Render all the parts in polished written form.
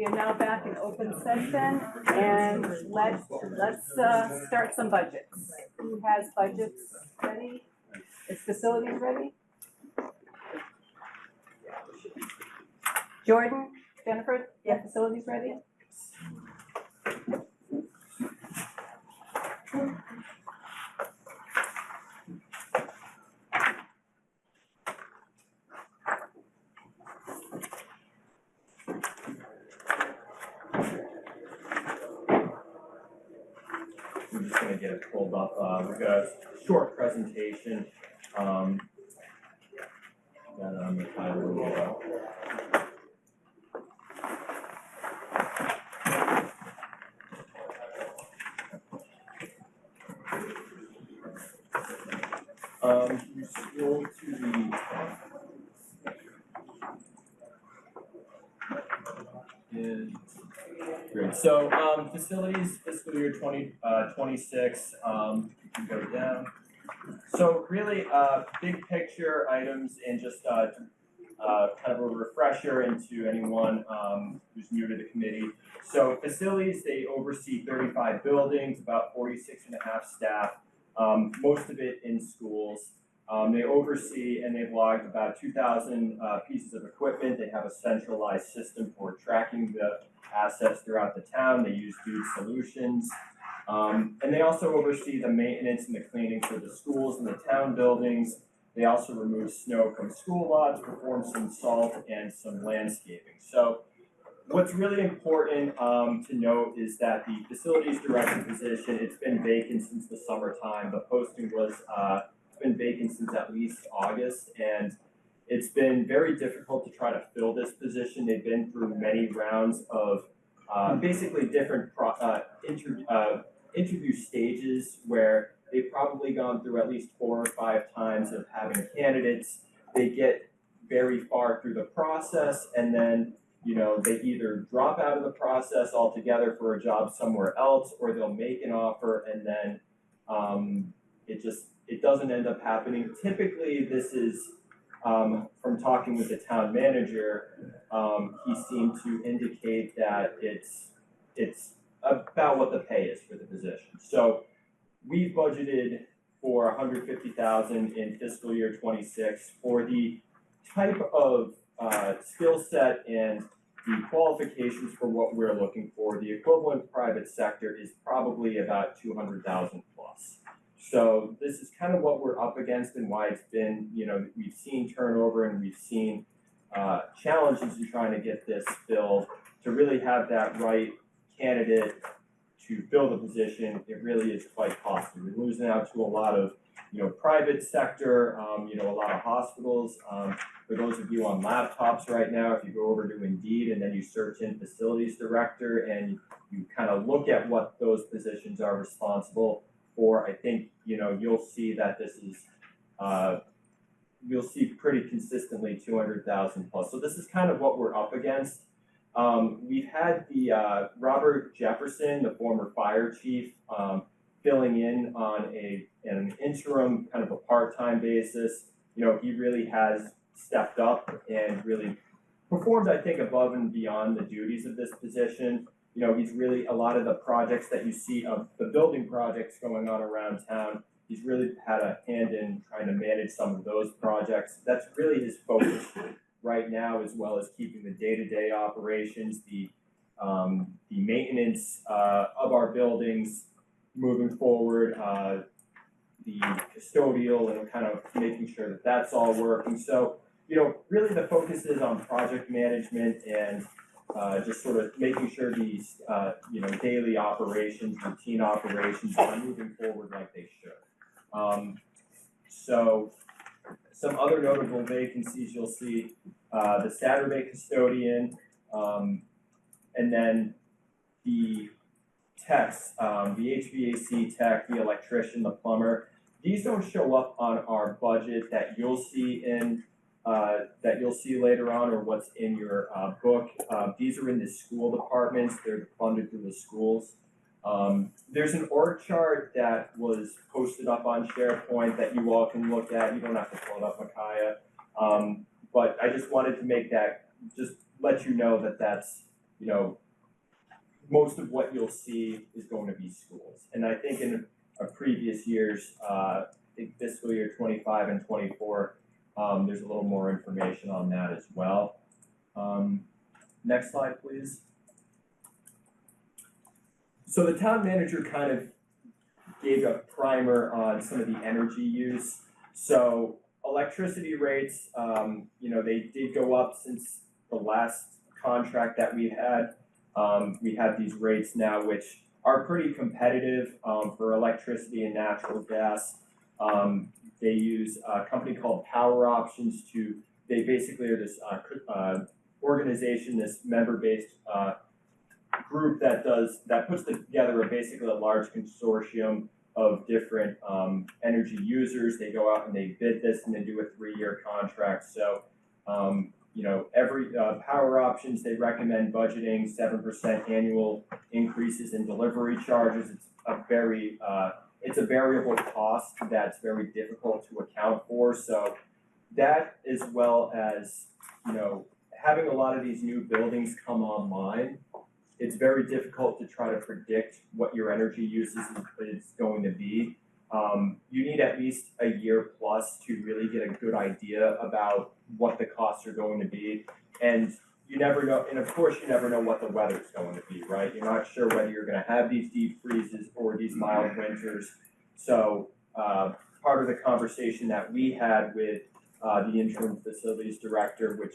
We are now back in open session, and let's start some budgets. Who has budgets ready? Is facilities ready? Jordan, Jennifer, yeah, facilities ready? I'm just going to get it pulled up. We've got a short presentation that I'm going to kind of roll out. You scroll to the great. So facilities fiscal year 2026. You can go down. So really big picture items and just kind of a refresher into anyone who's new to the committee. So facilities, they oversee 35 buildings, about 46 and a half staff, most of it in schools. They oversee and they've logged about 2,000 pieces of equipment. They have a centralized system for tracking the assets throughout the town. They use Dude Solutions. And they also oversee the maintenance and the cleaning for the schools and the town buildings. They also remove snow from school lots, perform some salt and some landscaping. So what's really important to note is that the facilities director position, it's been vacant since the summertime. The posting was been vacant since at least August, and it's been very difficult to try to fill this position. They've been through many rounds of basically different interview stages where they've probably gone through at least 4 or 5 times of having candidates. They get very far through the process, and then they either drop out of the process altogether for a job somewhere else, or they'll make an offer and then it doesn't end up happening. Typically, this is from talking with the town manager, he seemed to indicate that it's about what the pay is for the position. So we've budgeted for $150,000 in fiscal year 26 for the type of skill set and the qualifications for what we're looking for. The equivalent private sector is probably about $200,000 plus. So this is kind of what we're up against and why it's been, we've seen turnover and we've seen challenges in trying to get this filled. To really have that right candidate to fill the position, it really is quite costly. We're losing out to a lot of, private sector, a lot of hospitals. For those of you on laptops right now, if you go over to Indeed and then you search in facilities director and you kind of look at what those positions are responsible for, I think, you'll see that this is, you'll see pretty consistently 200,000 plus. So this is kind of what we're up against. We've had the Robert Jefferson, the former fire chief, filling in on an interim kind of a part-time basis. He really has stepped up and really performed, I think, above and beyond the duties of this position. He's really, a lot of the projects that you see of the building projects going on around town, he's really had a hand in trying to manage some of those projects. That's really his focus right now, as well as keeping the day-to-day operations, the maintenance of our buildings moving forward, the custodial and kind of making sure that that's all working. So, really the focus is on project management and just sort of making sure these, daily operations, routine operations are moving forward like they should. So some other notable vacancies you'll see, the Saturday custodian, and then the techs, the HVAC tech, the electrician, the plumber. These don't show up on our budget that you'll see later on, or what's in your book. These are in the school departments. They're funded through the schools. There's an org chart that was posted up on SharePoint that you all can look at. You don't have to pull it up, Micaiah. But I just wanted to make that, just let you know that that's most of what you'll see is going to be schools. And I think in previous years, I think fiscal year 25 and 24, there's a little more information on that as well. Next slide, please. So the town manager kind of gave a primer on some of the energy use. So electricity rates, they did go up since the last contract that we had. We have these rates now which are pretty competitive for electricity and natural gas. They use a company called Power Options they basically are this organization, this member-based group that puts together basically a large consortium of different energy users. They go out and they bid this and they do a 3-year contract. So every Power Options, they recommend budgeting 7% annual increases in delivery charges. It's a variable cost that's very difficult to account for. So that, as well as having a lot of these new buildings come online, it's very difficult to try to predict what your energy use is going to be. You need at least a year plus to really get a good idea about what the costs are going to be. And you never know, and of course you never know what the weather's going to be, right? You're not sure whether you're gonna have these deep freezes or these mild winters. So part of the conversation that we had with the interim facilities director, which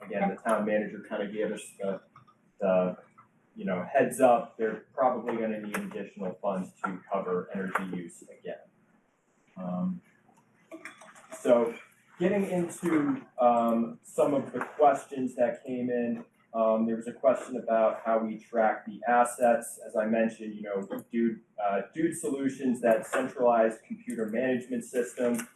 again, the town manager kind of gave us the heads up, they're probably gonna need additional funds to cover energy use again. So getting into some of the questions that came in, there was a question about how we track the assets. As I mentioned, Dude Solutions, that centralized computer management system.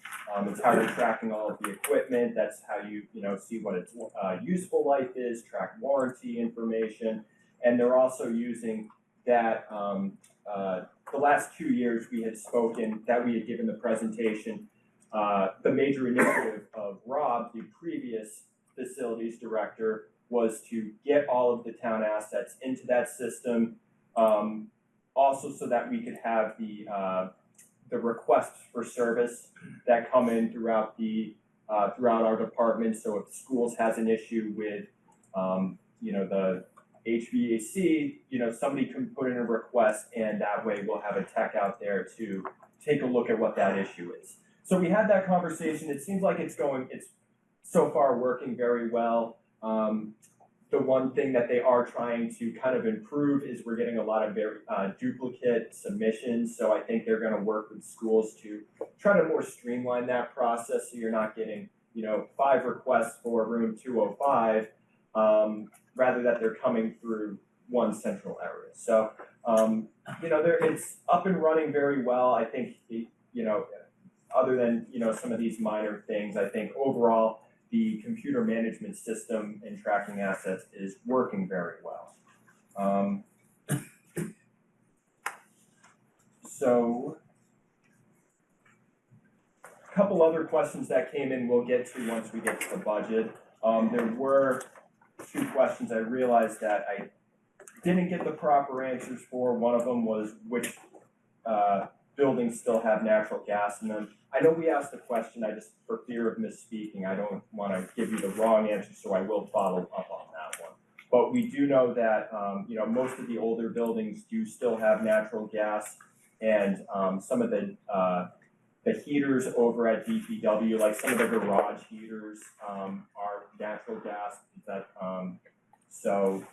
It's how you're tracking all of the equipment. That's how you see what its useful life is, track warranty information. And they're also using that, the last 2 years we had given the presentation, the major initiative of Rob, the previous facilities director, was to get all of the town assets into that system, also so that we could have the requests for service that come in throughout our department. So if schools has an issue with the HVAC, somebody can put in a request, and that way we'll have a tech out there to take a look at what that issue is. So we had that conversation. It seems like it's so far working very well. The one thing that they are trying to kind of improve is we're getting a lot of duplicate submissions. So I think they're going to work with schools to try to more streamline that process, so you're not getting 5 requests for room 205, rather that they're coming through one central area. So it's up and running very well. I think other than some of these minor things, I think overall the computer management system and tracking assets is working very well. So a couple other questions that came in we'll get to once we get to the budget. There were 2 questions I realized that I didn't get the proper answers for. One of them was which buildings still have natural gas in them. I know we asked the question, for fear of misspeaking, I don't want to give you the wrong answer, so I will follow up on that one. But we do know that most of the older buildings do still have natural gas, and some of the heaters over at DPW, like some of the garage heaters, are natural gas. So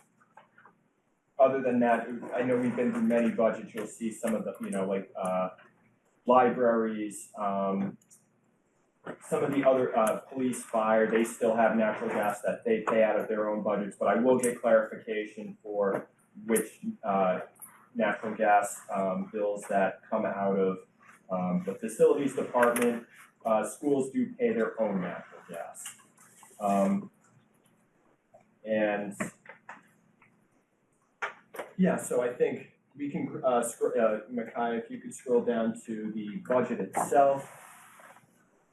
other than that, I know we've been through many budgets. You'll see some of the libraries, some of the other police, fire, they still have natural gas that they pay out of their own budgets, but I will get clarification for which natural gas bills that come out of the facilities department. Schools do pay their own natural gas. So I think we can, Micaiah, if you could scroll down to the budget itself.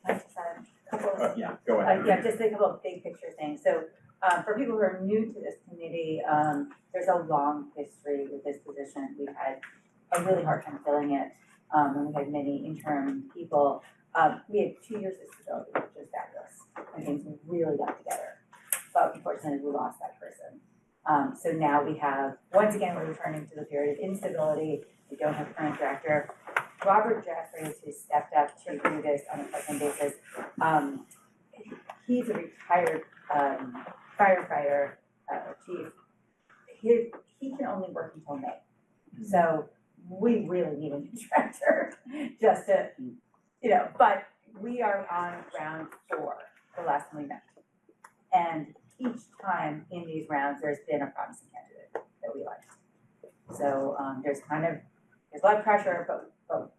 I just had a couple of, Yeah, go ahead. just a couple of big picture things. So For people who are new to this committee, there's a long history with this position. We've had a really hard time filling it, and we had many interim people. We had 2 years of stability, which is fabulous, and things really got together. But unfortunately, we lost that person. So now we have, once again, we're returning to the period of instability. We don't have a current director. Robert Jeffries, who stepped up to do this on a part-time basis, he's a retired firefighter chief. He can only work until May. So we really need a new director just to, but we are on round 4, the last time we met. And each time in these rounds, there's been a promising candidate that we liked. So there's a lot of pressure, but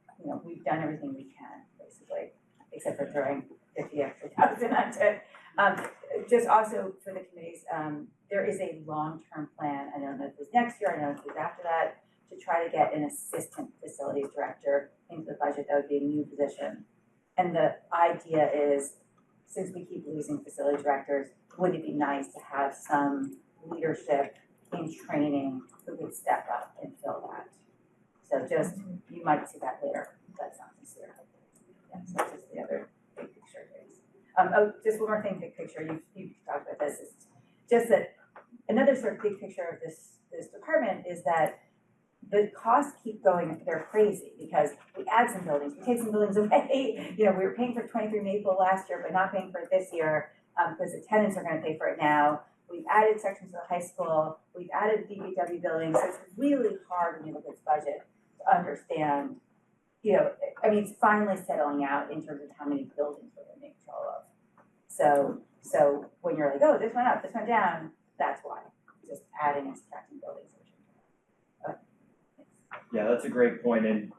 we've done everything we can, basically, except for throwing 50 extra thousand onto it. Just also for the committees, there is a long-term plan. I don't know if it's next year, I don't know if it's after that, to try to get an assistant facilities director into the budget. That would be a new position. And the idea is, since we keep losing facility directors, wouldn't it be nice to have some leadership in training who could step up and fill that? So just, you might see that later. That's not sincere. Yeah, so that's just the other big picture things. Just one more thing, big picture. You've talked about this. It's just that another sort of big picture of this department is that the costs keep going, they're crazy because we add some buildings, we take some buildings away. We were paying for 23 Maple last year, but not paying for it this year because the tenants are going to pay for it now. We've added sections of the high school, we've added DPW buildings, so it's really hard when you look at this budget to understand, it's finally settling out in terms of how many buildings we're going to make control of. So when you're like, oh, this went up, this went down, that's why. Just adding and subtracting buildings. Yeah, that's a great point, and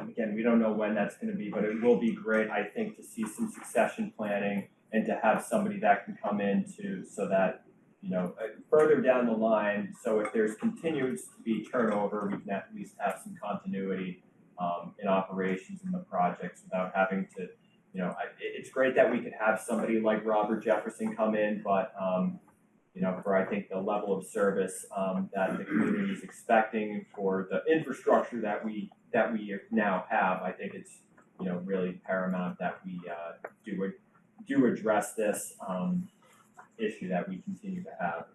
again, we don't know when that's going to be, but it will be great, I think, to see some succession planning and to have somebody that can come in so that, further down the line, so if there's continues to be turnover, we can at least have some continuity in operations in the projects without having to, it's great that we could have somebody like Robert Jefferson come in, but for I think the level of service that the community is expecting for the infrastructure that we now have, I think it's really paramount that we do address this issue that we continue to have.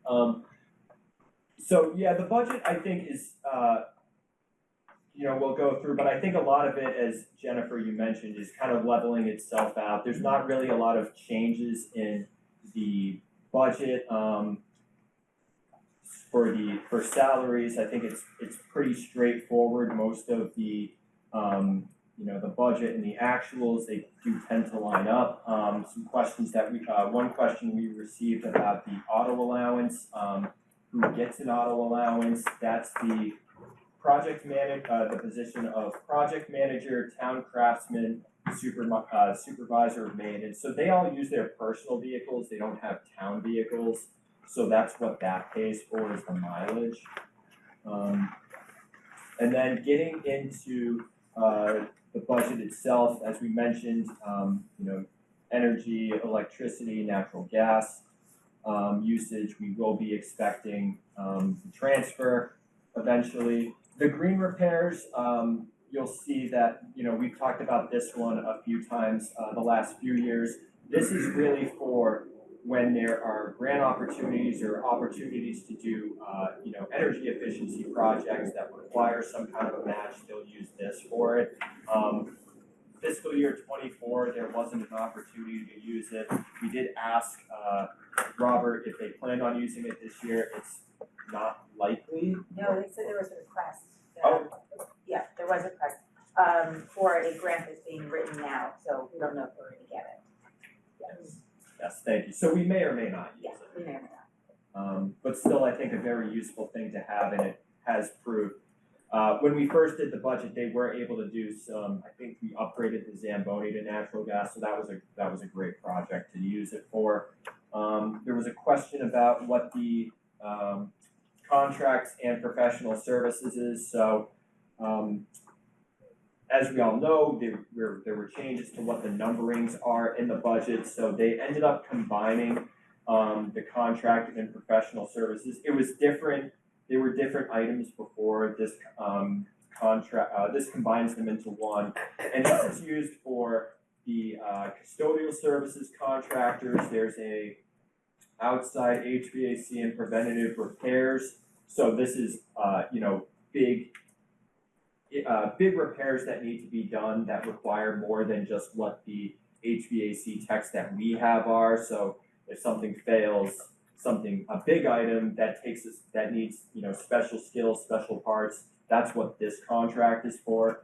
So yeah, the budget I think is we'll go through, but I think a lot of it, as Jennifer you mentioned, is kind of leveling itself out. There's not really a lot of changes in the budget for salaries. I think it's pretty straightforward. Most of the the budget and the actuals, they do tend to line up. Some questions that one question we received about the auto allowance. Who gets an auto allowance? That's the the position of project manager, town craftsman, supervisor of maintenance. So they all use their personal vehicles. They don't have town vehicles. So that's what that pays for, is the mileage. And then getting into the budget itself, as we mentioned, energy, electricity, natural gas usage, we will be expecting to transfer eventually. The green repairs, you'll see that, we've talked about this one a few times the last few years. This is really for when there are grant opportunities or opportunities to do, energy efficiency projects that require some kind of a match, they'll use this for it. Fiscal year 24, there wasn't an opportunity to use it. We did ask Robert if they planned on using it this year. It's not likely. No, they said there was a request. Oh. Yeah, there was a request for a grant that's being written now, so we don't know if we're going to get it. Yes, thank you. So we may or may not use it. We may or may not. But still, I think a very useful thing to have, and it has proved. When we first did the budget, they were able to do some. I think we upgraded the Zamboni to natural gas, so that was a great project to use it for. There was a question about what the contracts and professional services is. So, as we all know, there were changes to what the numberings are in the budget. So they ended up combining the contract and professional services. It was different, they were different items before this contract, this combines them into one. And this is used for the custodial services contractors. There's a outside HVAC and preventative repairs. So this is, big repairs that need to be done that require more than just what the HVAC techs that we have are. So if something fails, a big item that needs, special skills, special parts, that's what this contract is for.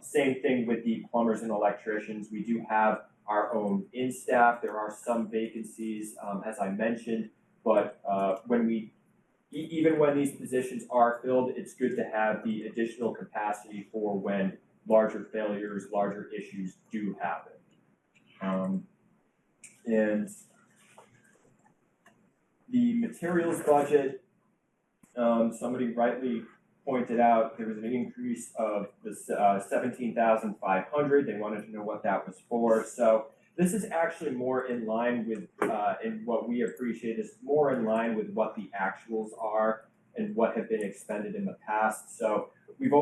Same thing with the plumbers and electricians. We do have our own in-staff. There are some vacancies, as I mentioned, but even when these positions are filled, it's good to have the additional capacity for when larger failures, larger issues do happen. And the materials budget, somebody rightly pointed out there was an increase of the 17,500. They wanted to know what that was for. So this is actually more in line with, and what we appreciate is more in line with what the actuals are and what have been expended in the past. So we've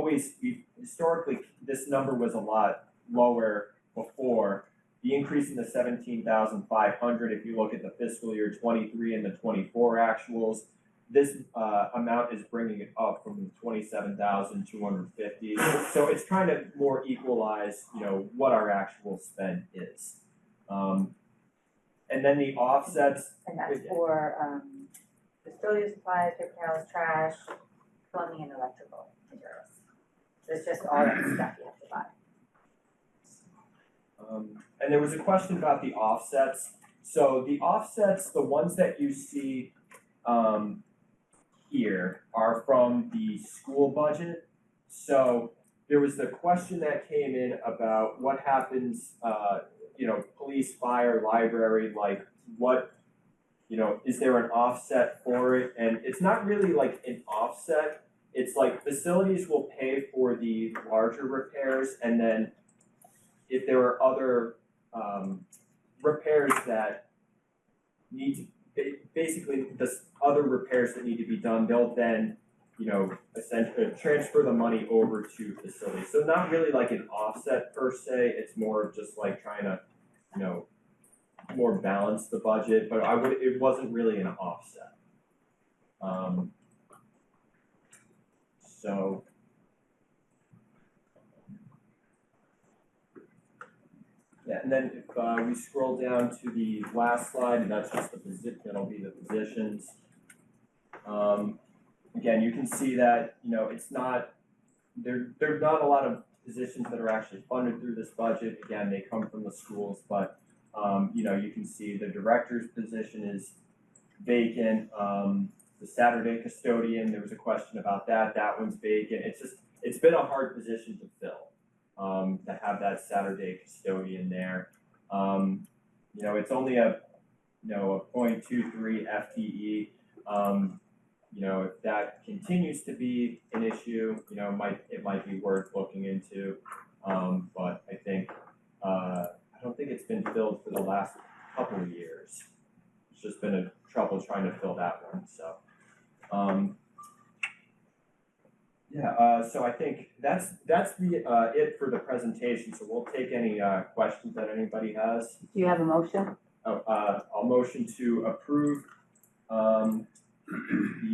historically, this number was a lot lower before. The increase in the 17,500, if you look at the fiscal year 23 and the 24 actuals, this amount is bringing it up from 27,250. So it's trying to more equalize, what our actual spend is. And then the offsets. And that's for custodial supplies, paper towels, trash, plumbing and electrical materials. So it's just all that stuff you have to buy. And there was a question about the offsets. So the offsets, the ones that you see here are from the school budget. So there was the question that came in about what happens, police, fire, library, like what, is there an offset for it? And it's not really like an offset. It's like facilities will pay for the larger repairs, and then if there are other repairs that need to, basically the other repairs that need to be done, they'll then, essentially transfer the money over to facilities. So not really like an offset per se, it's more of just like trying to, more balance the budget, but it wasn't really an offset. So yeah, and then if we scroll down to the last slide, and that's just the position, that'll be the positions. Again, you can see that, it's not, there's not a lot of positions that are actually funded through this budget. Again, they come from the schools, but, you can see the director's position is vacant. The Saturday custodian, there was a question about that. That one's vacant. It's been a hard position to fill. To have that Saturday custodian there. It's only a 0.23 FTE. If that continues to be an issue, it might be worth looking into. But I think, I don't think it's been filled for the last couple of years. It's just been a trouble trying to fill that one, so. So I think that's it for the presentation. So we'll take any questions that anybody has. Do you have a motion? I'll motion to approve the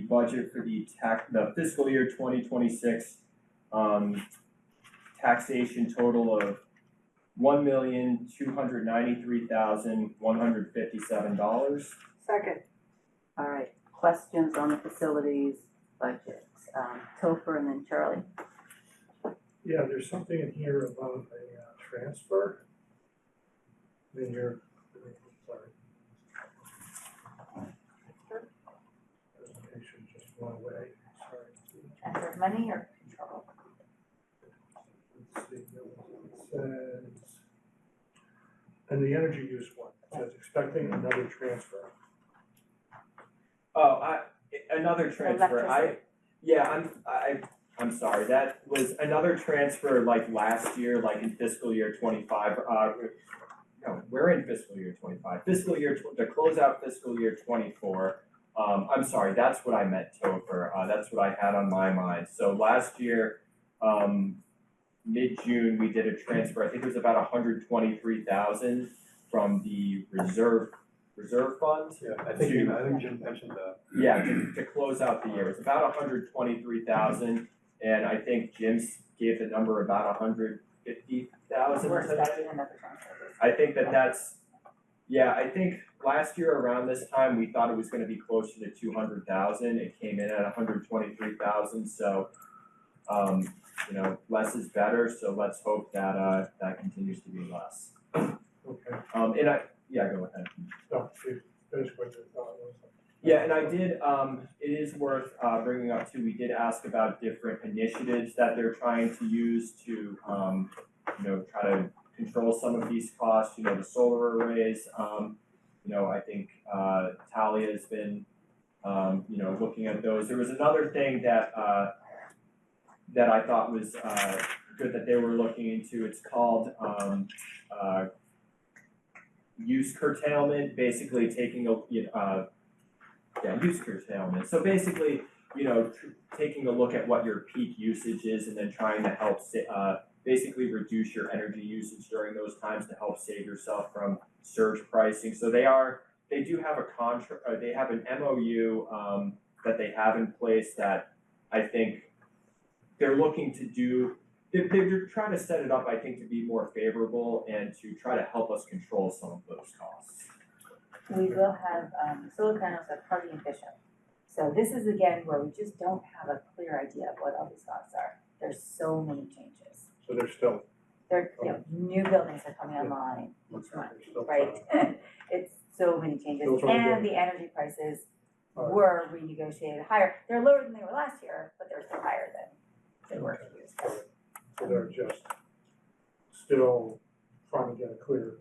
budget for the fiscal year 2026 taxation total of $1,293,157. Second. All right, questions on the facilities budget? Topher and then Charlie. Yeah, there's something in here about a transfer. Then you're, sorry. Presentation just went away, sorry. Transfer of money or control? Let's see, it says, and the energy use one, it says expecting another transfer. Another transfer. I'm sorry. That was another transfer like last year, like in fiscal year 25. no, we're in fiscal year 25. To close out fiscal year 24. I'm sorry, that's what I meant, Topher. That's what I had on my mind. So last year, mid-June, we did a transfer. I think it was about 123,000 from the reserve fund. Yeah, I think Jim mentioned that. Yeah, to close out the year. It's about 123,000, and I think Jim gave the number about 150,000 We're today. expecting another transfer. I think that's, yeah, I think last year around this time, we thought it was gonna be closer to 200,000. It came in at 123,000, so, less is better, so let's hope that, that continues to be less. Okay, Yeah, go ahead. no, finish what your thought was. Yeah, and I did, it is worth, bringing up too, we did ask about different initiatives that they're trying to use to, try to control some of these costs, the solar arrays, I think, Talia has been, looking at those. There was another thing that I thought was, good that they were looking into. It's called, use curtailment, basically taking use curtailment. So basically, taking a look at what your peak usage is and then trying to help basically reduce your energy usage during those times to help save yourself from surge pricing. So they do have a contract, they have an MOU that they have in place that I think they're looking to do. They're trying to set it up, I think, to be more favorable and to try to help us control some of those costs. We will have, solar panels are party efficient. So this is again where we just don't have a clear idea of what all these costs are. There's so many changes. So they're still, New buildings are coming online each month, they're still. right? It's so many changes, Those are and good. the energy prices Alright. were renegotiated higher. They're lower than they were last year, but they're still higher than they were 2 years ago. So they're just still trying to get a clear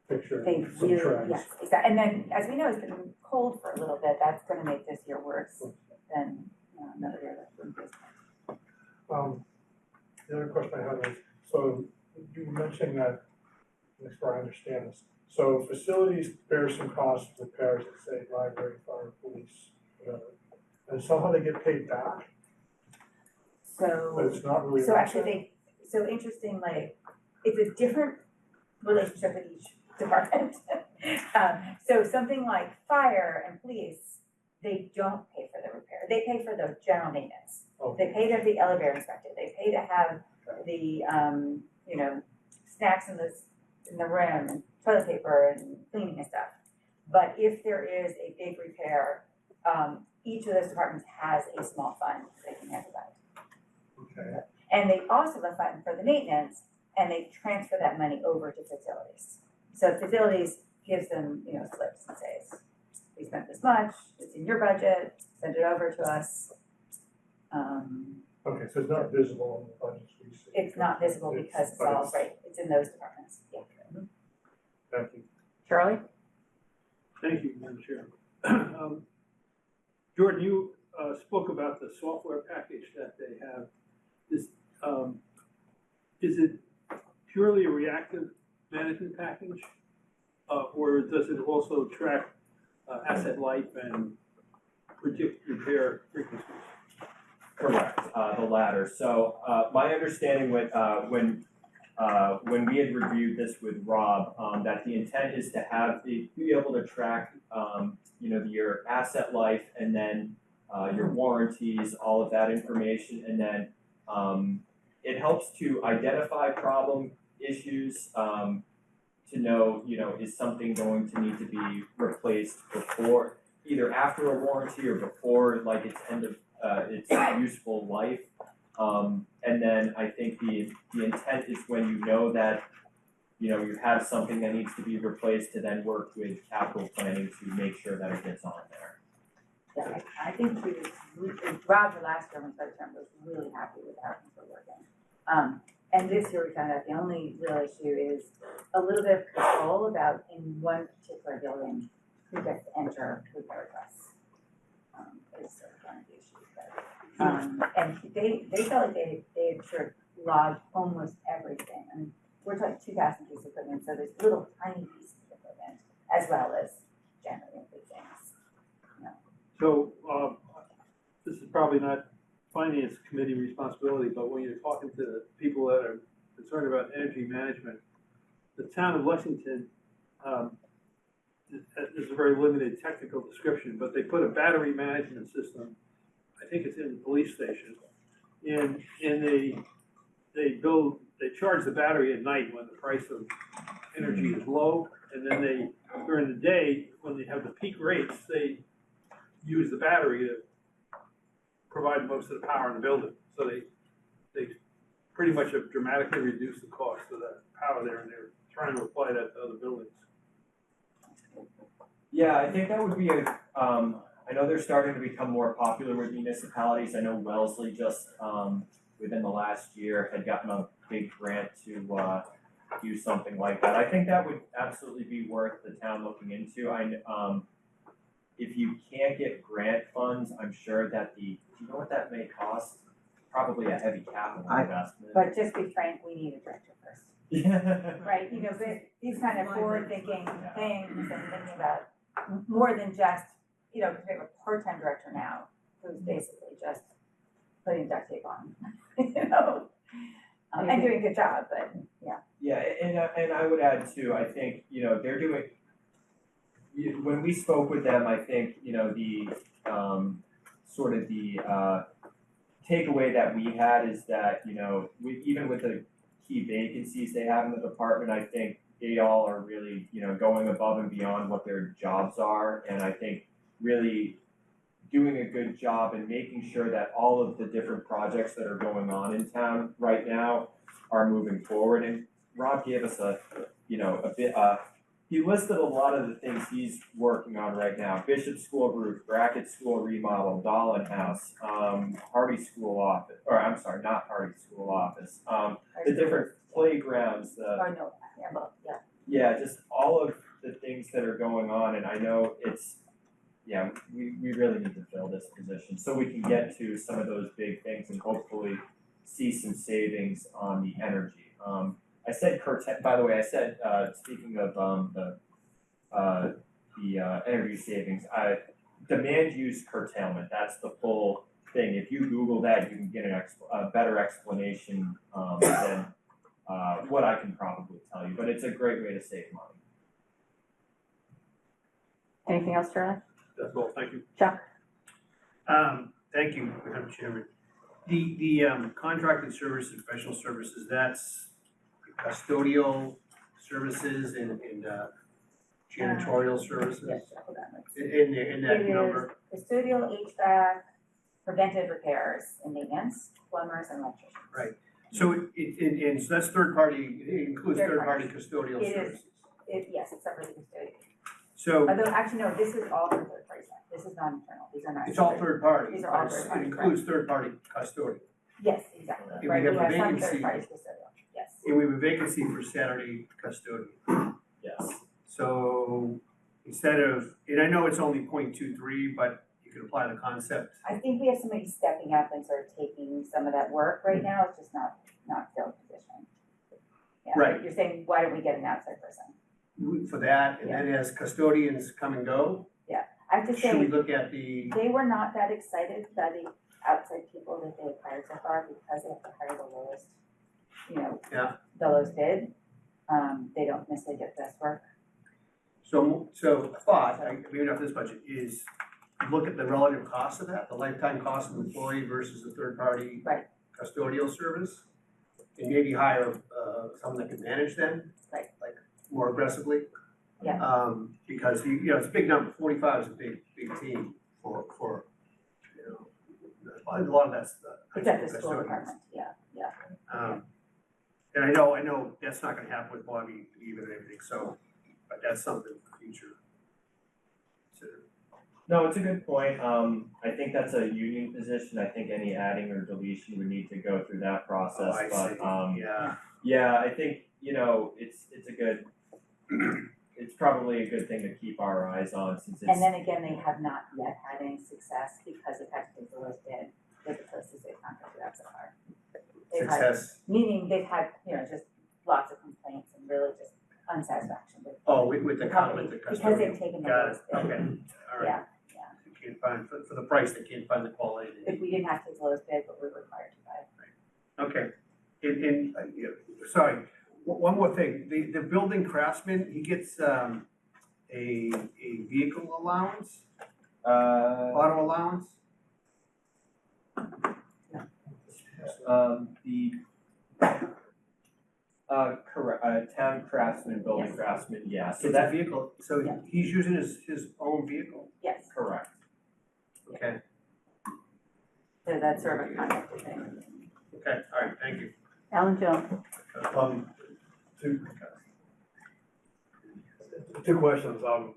picture They of some really, trends. yes, exactly. And then, as we know, it's been cold for a little bit. That's gonna make this year worse than another year that's been this. The other question I had is, so you were mentioning that, make sure I understand this. So facilities bear some costs, repairs, let's say library, fire, police, whatever. And somehow they get paid back, but So, it's not really. so actually interestingly, it's a different relationship with each department. So something like fire and police, they don't pay for the repair. They pay for the general maintenance. Okay. They pay to have the elevator inspected. They pay to have the, snacks in the room and toilet paper and cleaning and stuff. But if there is a big repair, each of those departments has a small fund they can handle that. Okay, And they also have a fund for the maintenance, and they transfer that money over to facilities. So facilities gives them, slips and says, we spent this much, it's in your budget, send it over to us. okay, so it's not visible in the budgets we see. It's not visible because it's But all, right, it's in those departments, yeah. Thank you. Charlie? Thank you, Madam Chair. Jordan, you spoke about the software package that they have. Is it purely a reactive management package? Or does it also track asset life and predict repair frequencies? Correct, the latter. So, my understanding when we had reviewed this with Rob, that the intent is to be able to track, your asset life and then, your warranties, all of that information, and then, it helps to identify problem issues, to know, is something going to need to be replaced before, either after a warranty or before, like, its end of its useful life. And then I think the intent is when you know that, you have something that needs to be replaced, to then work with capital planning to make sure that it gets on there. Yeah, I think Roger last year when he started term was really happy with how things were working. And this year we found out the only real issue is a little bit of control about in one particular building who gets to enter repair requests. Is sort of one of the issues there. And they felt like they had sort of logged almost everything. I mean, we're talking 2,000 pieces of equipment, so there's little tiny pieces of equipment as well as generally big things. So, this is probably not finance committee responsibility, but when you're talking to the people that are concerned about energy management, the town of Lexington, there's a very limited technical description, but they put a battery management system, I think it's in the police station, and they charge the battery at night when the price of energy is low, and then during the day, when they have the peak rates, they use the battery to provide most of the power in the building. So they pretty much have dramatically reduced the cost of that power there, and they're trying to apply that to other buildings. Yeah, I think that would be I know they're starting to become more popular with municipalities. I know Wellesley just, within the last year had gotten a big grant to, do something like that. I think that would absolutely be worth the town looking into. If you can't get grant funds, I'm sure that do you know what that may cost? Probably a heavy capital investment. But just be frank, we need a director first, Yeah. right? But these kind of forward-thinking things and thinking about more than just, because we have a part-time director now who's basically just putting duct tape on, and doing a good job, but yeah. Yeah, and I would add too, I think, they're doing, when we spoke with them, I think, the, sort of the, takeaway that we had is that, even with the key vacancies they have in the department, I think they all are really, going above and beyond what their jobs are, and I think really doing a good job and making sure that all of the different projects that are going on in town right now are moving forward. And Rob gave us he listed a lot of the things he's working on right now: Bishop School roof, Brackett School remodel, Dolan House, Hardy School office, or I'm sorry, not Hardy School office, the different playgrounds, yeah, just all of the things that are going on. And I know we really need to fill this position so we can get to some of those big things and hopefully see some savings on the energy. I said by the way, speaking of the energy savings, demand use curtailment, that's the full thing. If you Google that, you can get a better explanation than what I can probably tell you, but it's a great way to save money. Anything else, Charlie? That's all, thank you. Chuck? Thank you, Madam Chairman. The contracted services, professional services, that's custodial services and janitorial services Yes, hold on, let's see. in that number. It is custodial, HVAC, preventive repairs and maintenance, plumbers and electricians. Right. So so that's third party, it includes Third third party. party custodial It is. services. Yes, it's separately custodial. So Although, actually, no, this is all for third party stuff. This is not internal. These are not. it's all third party. These are all but third party, It includes third party custodial. Yes, exactly. If we Right, have we a have some vacancy- third party custodial, yes. And we have a vacancy for Saturday custodian. Yes. So instead of, and I know it's only 0.23, but you can apply the concept. I think we have somebody stepping up and sort of taking some of that work right now. It's just not filled position. Yeah, Right. You're saying, why don't we get an outside person? For that, and then as custodians come and go, I have to should we say, look at the, they were not that excited by the outside people that they have hired so far because they have to hire the lowest, Yeah. the lowest bid. They don't necessarily get best work. so a thought, maybe not for this budget, is look at the relative cost of that, the lifetime cost of an employee versus a third party Right. custodial service. And maybe hire someone that can manage them. Right. Like more aggressively. Yeah. Because it's a big number, 45 is a big team for a lot of that's It's at the school custodians. department, yeah. And I know that's not gonna happen with Bobby even and everything, so, but that's something for the future. No, it's a good point. I think that's a union position. I think any adding or deletion would need to go through that process, I but, see. yeah, I think, it's probably a good thing to keep our eyes on since it's. And then again, they have not yet had any success because they've had to take the lowest bid with the places they've contracted out so far. They've had- Success, Meaning they've had, just lots of complaints unsatisfaction with. With the company, customer. because they've taken the Got it, lowest bid. okay, all right. Yeah, You can't find, for the price, they can't find the quality. if we didn't have to take the lowest bid, but we're required to buy. Okay, sorry, one more thing, the building craftsman, he gets, a vehicle allowance, auto allowance? Correct, town craftsman, building Yes. craftsman, yeah, so It's a that, vehicle, so Yeah. he's using his own vehicle, Yes, correct. okay, so that's sort of a contracted thing. okay, all right, thank you. Alan Jones. Two questions, and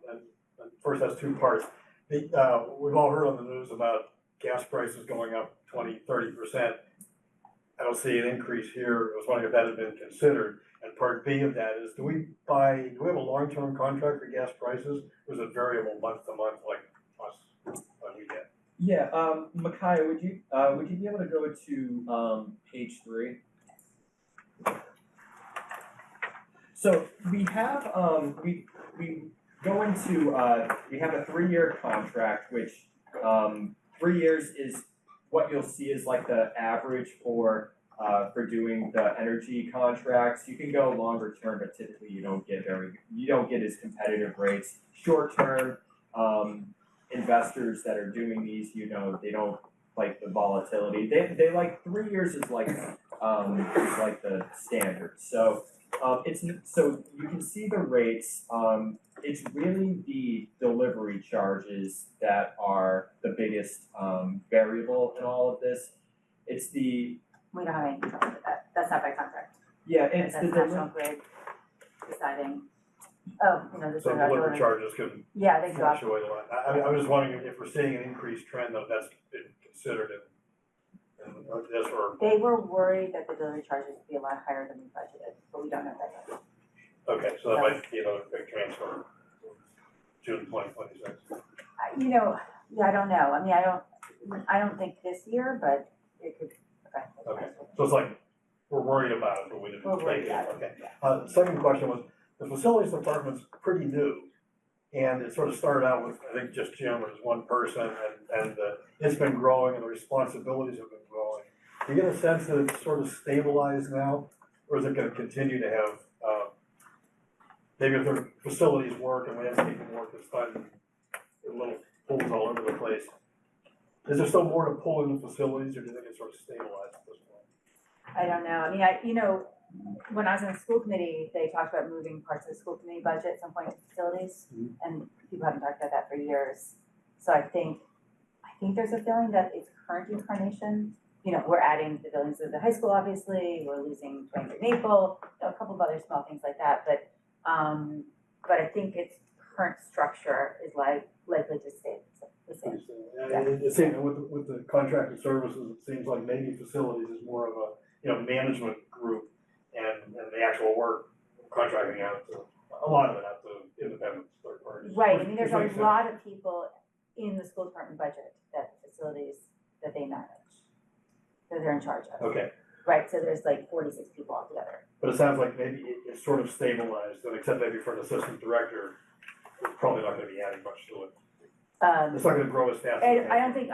first has two parts. We've all heard on the news about gas prices going up 20-30%. I don't see an increase here, I was wondering if that had been considered. And part B of that is, do we have a long-term contract for gas prices, or is it variable month to month like us, like we get? Yeah, Micaiah, would you be able to go to, page 3? So we have, we go into, we have a 3-year contract, which, 3 years is what you'll see is like the average for doing the energy contracts. You can go longer term, but typically you don't get as competitive rates. Short term, investors that are doing these, they don't like the volatility. They like 3 years is like the standard. So so you can see the rates. It's really the delivery charges that are the biggest variable in all of this. It's the We don't have any control over that, that's not by contract, it's that's the National Grid deciding, this is So our delivery delivery. charges can Yeah, they go up. fluctuate a lot. I was just wondering if we're seeing an increased trend, though, that's been considered in this, or, They were worried that the delivery charges would be a lot higher than we budgeted, but we don't know that yet. okay, so that might be another big transfer, June 2026. I don't know, I mean, I don't think this year, but it could affect the Okay. price. So it's like, we're worried about it, but we didn't We're worried take it, about it, okay. yeah. Second question was, the facilities department's pretty new, and it sort of started out with, I think, just Jim as one person, and it's been growing, and the responsibilities have been growing. Do you get a sense that it's sort of stabilized now, or is it gonna continue to have, maybe if their facilities work and landscaping work is done, little pulls all over the place? Is there still more to pull in the facilities, or do you think it's sort of stabilized at this point? I don't know, I mean, when I was in the school committee, they talked about moving parts of the school committee budget at some point to facilities, and people haven't talked about that for years. So I think there's a feeling that its current incarnation, we're adding the buildings of the high school, obviously, we're losing 23 Maple, a couple of other small things like that, but I think its current structure is likely to stay the same. It seems, with the contracted services, it seems like maybe facilities is more of a, management group, and the actual work contracting out to, a lot of it out to independent third parties. Right, I mean, there's Which makes a sense. lot of people in the school department budget that they manage, that they're in charge of. Okay, Right, so there's like 46 people altogether. but it sounds like maybe it's sort of stabilized, and except maybe for an assistant director, we're probably not gonna be adding much to it. It's not gonna grow as fast. as I don't think,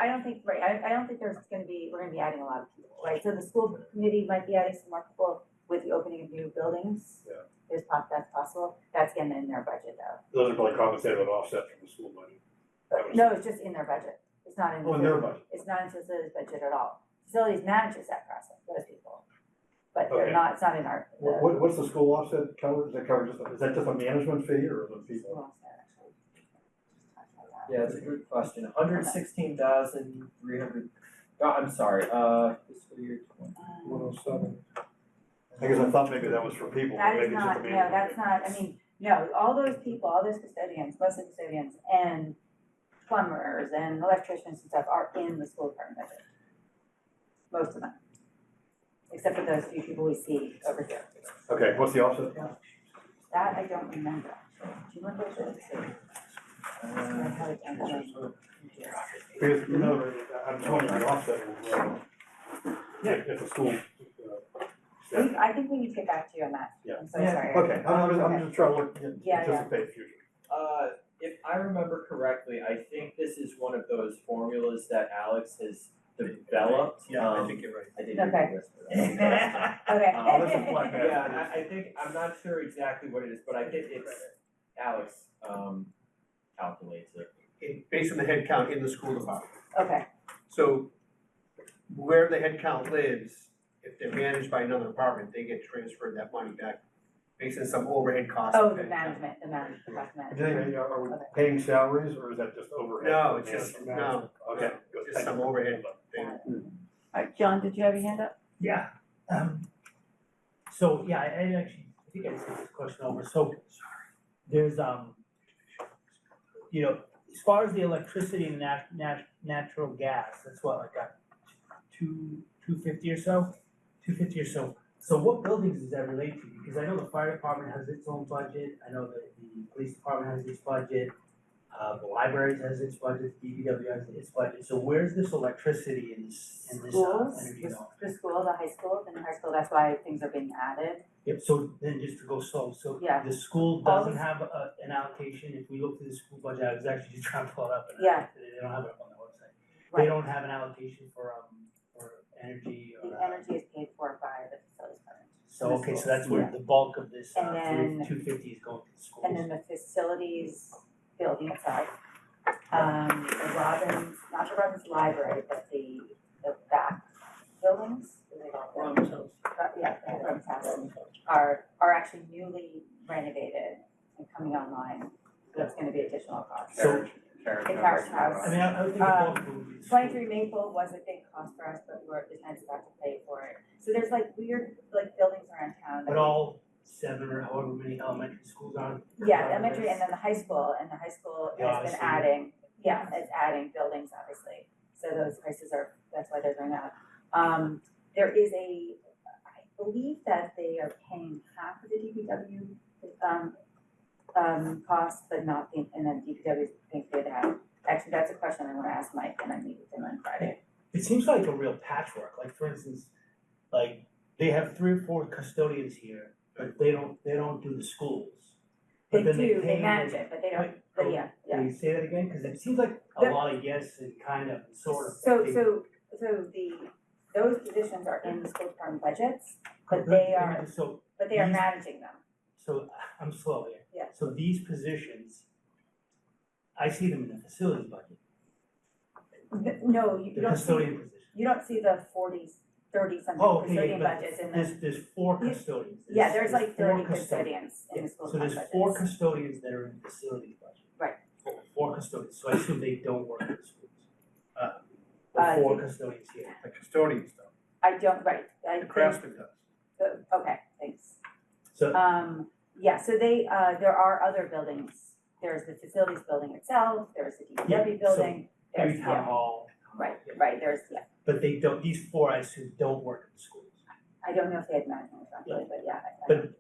right, I don't think we're gonna be adding a lot of people, right? So the school committee might be adding some more people with the opening of new buildings. Yeah. That's possible, that's getting in their budget though. Those are probably compensated with offset from the school budget. No, it's just in their budget, it's not in. Oh, in their budget. It's not in facilities budget at all. Facilities manages that process, those people. But Okay. they're not, it's not in our. What's the school offset cover? Does that cover is that just a management fee, or the fee? Yeah, it's a good question. 116,300. I'm sorry. Fiscal year 20. 107. I guess I thought maybe that was for people, but That maybe is it's just a not, management. no, that's not, I mean, no, all those people, all those custodians, mostly custodians and plumbers and electricians and stuff are in the school department budget. Most of them. Except for those few people we see over here. Okay, what's the offset? That I don't remember. Do you remember what it is? I have it down here. Because, I'm just wondering, the offset will grow. If the school I think we need to get back to you on that. Yeah. I'm so Yeah. sorry. Okay, I'm just trying to look, Yeah, yeah. anticipate future. If I remember correctly, I think this is one of those formulas that Alex has developed. Yeah, I think you're right. I did Okay. whisper that. Okay. This is what matters. Yeah, I think, I'm not sure exactly what it is, but I think it's, Alex, calculates it. Based on the head count in the school department. Okay, So where the head count lives, if they're managed by another department, they get transferred that money back based on some overhead cost. oh, of the head count. management, the cost Do management. they, are we Okay. paying salaries or is that just overhead? No, it's just, no, Okay, good. just some overhead thing. Alright, John, did you have your hand up? Yeah, so, yeah, I actually, I think I sent this question over, so, there's, you know, as far as the electricity and natural gas, that's what, like, $250 or so? $250 or so, so what buildings does that relate to? Because I know the fire department has its own budget, I know that the police department has its budget, the library has its budget, DPW has its budget, so where's this electricity in this, Schools, energy? the school, the high school, the new high school, that's why things are being added. Yep, so then just to go slow, so Yeah. the school All doesn't the- have an allocation, if we look through the school budget, I was actually just trying to pull it up and Yeah. they don't have it up on the website. Right. They don't have an allocation for energy or. The energy is paid for by the facilities department. So, okay, so that's where the bulk of this, And then- 250 is going to the schools. And then the facilities building itself, the Robbins, not the Robbins Library, but the back buildings, what do they call them? Robin's house. Yeah, the Robbins House, are actually newly renovated and coming online. That's gonna be additional cost. So- The Carriage House. I mean, I would think the bulk of it would be the schools. 23 Maple was a big cost for us, but the town's about to pay for it. So there's like weird, like buildings around town. that But we- all 7 or however many elementary schools are. Yeah, elementary and then the high school, and the high school Yeah, has been I see. adding, yeah, it's adding buildings, obviously. So those prices are, that's why they're going up. There is I believe that they are paying half of the DPW, cost, but not the, and then DPW is paying for that. Actually, that's a question I wanna ask Mike, and I meet with him on Friday. It seems like a real patchwork, like for instance, like they have 3 or 4 custodians here, but they don't do the schools. They But then do, pay they manage them- it, but they don't, but yeah, yeah. Can you say that again? Cause it seems like a The- lot of yes and kind of, sort of. So, like they- those positions are in the school department budgets, but Let they me are, just- So, but they are these- managing them. so I'm slow here. Yeah. So these positions, I see them in the facilities budget, No, you the don't see, custodian position. you don't see the 30 Oh, something okay, custodian but budgets in this. there's 4 Yeah. custodians. Yeah, there's like 4 30 custodians in Yeah, the school so department there's budgets. 4 custodians that are in the facilities budget. Right. 4 custodians, so I assume they don't work in the schools. Uh, The 4 the- custodians here. The custodians though, I don't, right, I the think, craftsman does. okay, thanks. So, Yeah, so there are other buildings. There's the facilities building itself, there's the DPW Yeah, building, there's, maybe town hall. right, there's, yeah. But they don't, these 4 I assume don't work in the schools. I don't know if they had management responsibility, but yeah, But-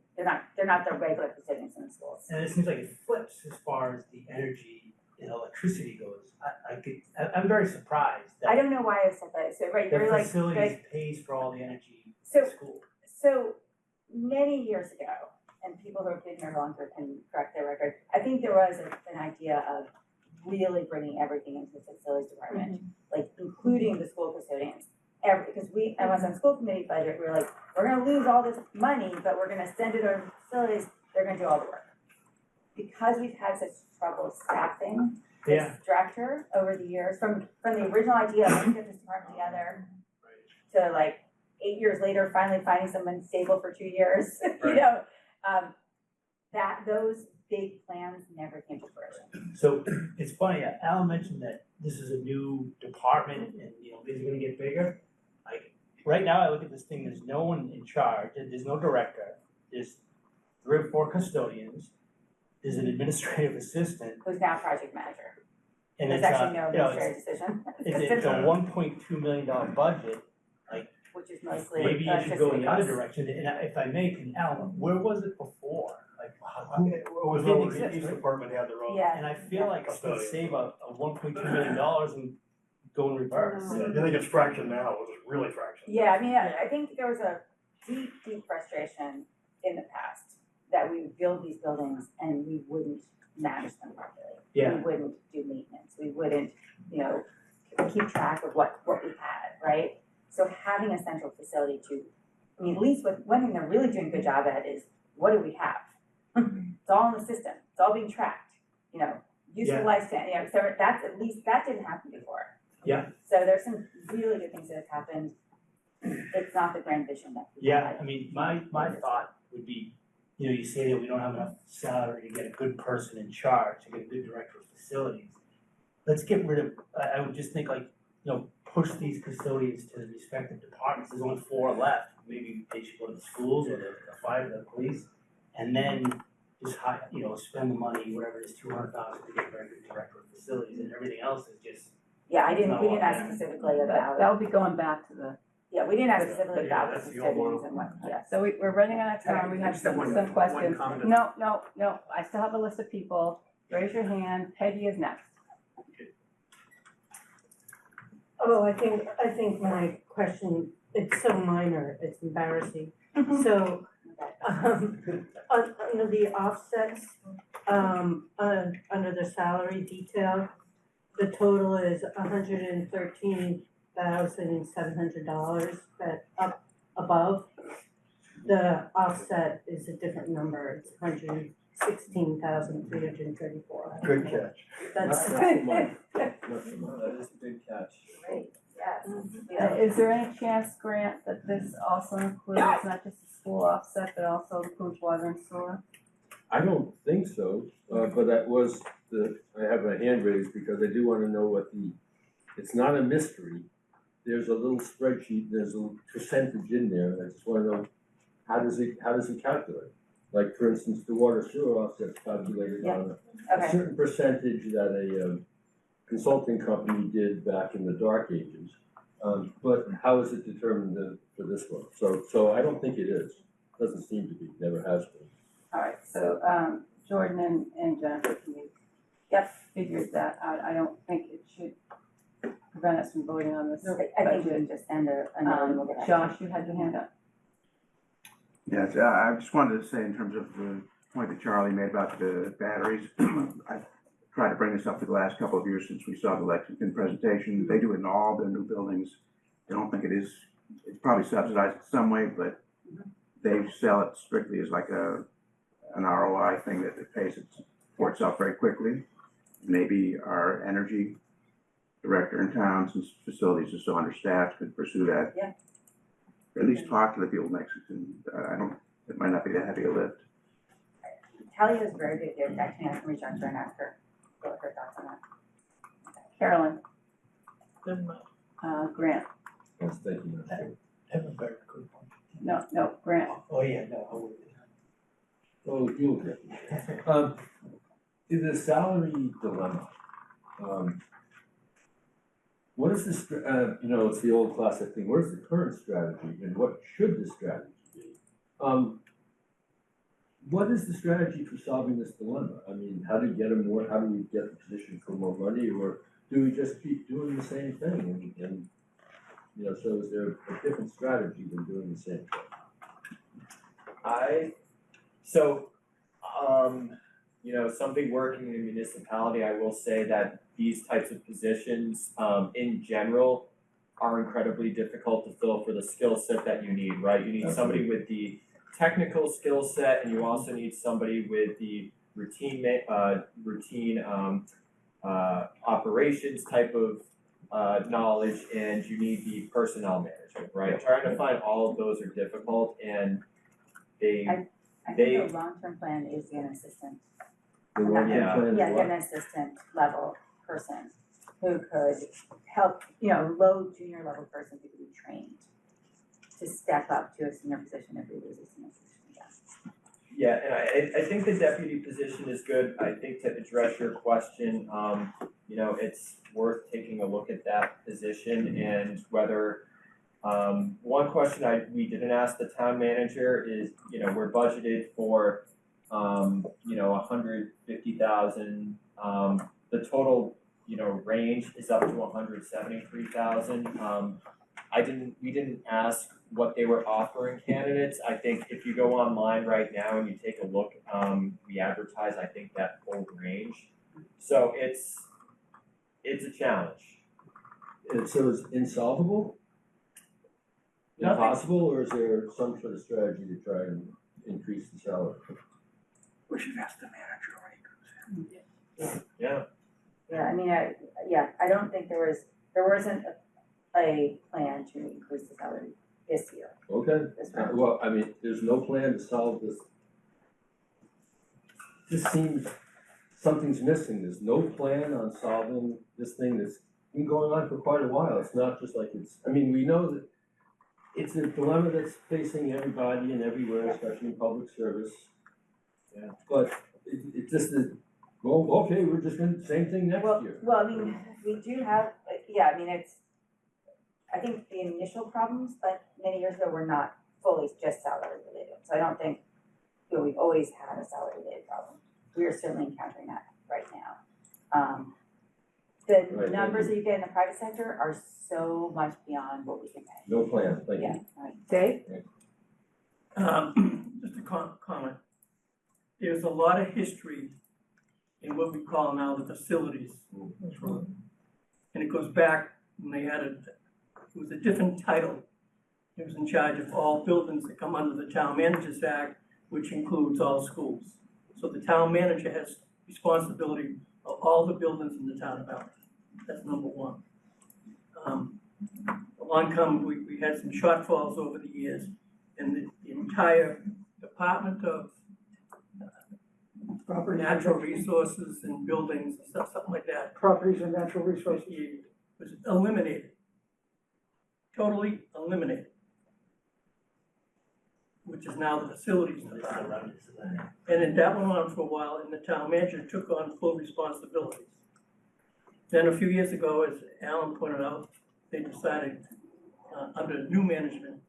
they're not the regular custodians in the schools. And it seems like it flips as far as the energy and electricity goes. I'm very surprised I that don't know why I said that, so, right, the you're like, facilities pays for all the energy in So- the school. So many years ago, and people who have been here longer can correct their record, I think there was an idea of really bringing everything into the facilities department, like including the school custodians. Because I was on school committee budget, we were like, we're gonna lose all this money, but we're gonna send it over to facilities, they're gonna do all the work. Because we've had such trouble staffing Yeah. this director over the years, from the original idea of let's get this department together to like 8 years later, finally finding someone stable for 2 years, you Right. know? Those big plans never came to fruition. So it's funny, Alan mentioned that this is a new department and, you know, these are gonna get bigger. Like, right now I look at this thing, there's no one in charge, there's no director, there's 3 or 4 custodians, there's an administrative assistant, Who's now project manager. and There's it's actually no you know, administrative decision. it's a $1.2 million budget. Which is mostly Maybe you should go in the other electricity direction, and if I may, can Alan, where was it before? Like, It was didn't over, exist, each right? department had their own. Yeah. and I feel like I could Custodian. save a $1.2 million and go in reverse. Yeah, I think it's fractioned now, it was really fractioned. Yeah, I mean, I think there was a deep frustration in the past that we would build these buildings and we wouldn't manage them properly. Yeah. We wouldn't do maintenance, we wouldn't, keep track of what we had, right? So having a central facility I mean, at least one thing they're really doing a good job at is, what do we have? It's all in the system, it's all being tracked, useful lifespan, so that's at least, that didn't happen before. Yeah. So there's some really good things that have happened. It's not the grand vision that we Yeah, had. I mean, my thought would be, you say that we don't have enough salary to get a good person in charge, to get a good director of facilities. Let's get rid of, I would just think push these facilities to the respective departments, there's only 4 left. Maybe they should go to the schools or the fire, the police, and then just spend the money, whatever it is, $200,000 to get a very good director of facilities, and everything else is just. Yeah, we didn't No, ask specifically about, That'll be going back to the, we didn't ask specifically about the that's the old custodians and what, so we're running out of time, we I have just have some one questions. comment. No, I still have a list of people, raise your hand, Peggy is next. Oh, I think my question, it's so minor, it's embarrassing. So, under the offsets, under the salary detail, the total is $113,700, that up above. The offset is a different number, it's $116,334. Good catch. That's, That is a good catch. great, yes. Is there any chance, Grant, that this also includes not just the school offset, but also includes water and sewer? I don't think so, but that was I have my hand raised because I do wanna know it's not a mystery. There's a little spreadsheet, there's a percentage in there, and I just wanna know, how does it calculate? Like, for instance, the water sewer offset's calculated on a Okay, certain percentage that a consulting company did back in the dark ages. But how is it determined for this one? So I don't think it is, doesn't seem to be, never has been. All right, so, Jordan and Jennifer, can you figure that out? I don't think it should prevent us from voting on this. I think we can just send a note and we'll get back to you. Josh, you had your hand up. Yes, I just wanted to say in terms of the point that Charlie made about the batteries, I tried to bring this up for the last couple of years since we saw the Lexington presentation. They do it in all their new buildings. I don't think it's probably subsidized in some way, but they sell it strictly as like an ROI thing that it pays for itself very quickly. Maybe our energy director in town, since facilities are so understaffed, could pursue that. Yeah. Or at least talk to the people in Lexington. It might not be that heavy a lift. Talia is very good there, actually, I can reach out to her and ask her what her thoughts on that. Carolyn, Grant, Yes, thank you. Have a very good one. no, Grant. Oh, yeah, no, Oh, you'll get it. In the salary dilemma, what is the, it's the old classic thing, what is the current strategy and what should the strategy be? What is the strategy for solving this dilemma? I mean, how do we get the position for more money, or do we just keep doing the same thing? And so is there a different strategy than doing the same thing? Something working in a municipality, I will say that these types of positions, in general, are incredibly difficult to fill for the skill set that you need, right? You need somebody with the technical skill set, and you also need somebody with the routine operations type of knowledge, and you need the personnel management, right? Trying to find all of those are difficult, and I think the long-term plan is get an assistant. The long-term Yeah. plan is Yeah, what? get an assistant level person who could help, low junior level person who could be trained to step up to a senior position if we lose a senior position, Yeah, and I think the deputy position is good. I think to address your question, it's worth taking a look at that position and whether, one question we didn't ask the town manager is, we're budgeted for, 150,000. The total, range is up to 173,000. We didn't ask what they were offering candidates. I think if you go online right now and you take a look, we advertise, I think, that whole range. So it's a challenge. And so it's insolvable? Nothing. Impossible, or is there some sort of strategy to try and increase the salary? We should ask the manager when he comes in. Yeah. Yeah, I mean, I don't think there wasn't a plan to increase the salary this year, Okay, this round. well, I mean, there's no plan to solve this. This seems, something's missing, there's no plan on solving this thing that's been going on for quite a while. It's not just like I mean, we know that it's a dilemma that's facing everybody and everywhere, especially in public service. Yeah. But it just is, well, okay, we're just gonna, same thing next year. Well, I mean, we do have, I mean, I think the initial problems, like many years ago, were not fully just salary related. So I don't think, we've always had a salary related problem. We are certainly encountering that right now. The Right. numbers that you get in the private sector are so much beyond what we can pay. No plan, thank you. Yeah, right. Dave? Just a comment. There's a lot of history in what we call now the facilities. And it goes back when they had it was a different title. It was in charge of all buildings that come under the Town Managers Act, which includes all schools. So the town manager has responsibility of all the buildings in the town of Arlington. That's number one. Along come, we had some shortfalls over the years, and the entire Department of Natural Resources and Buildings, and stuff, something like that. Properties and natural resources. Was eliminated. Totally eliminated. Which is now the facilities department. And then that went on for a while, and the town manager took on full responsibilities. Then a few years ago, as Alan pointed out, they decided, under new management,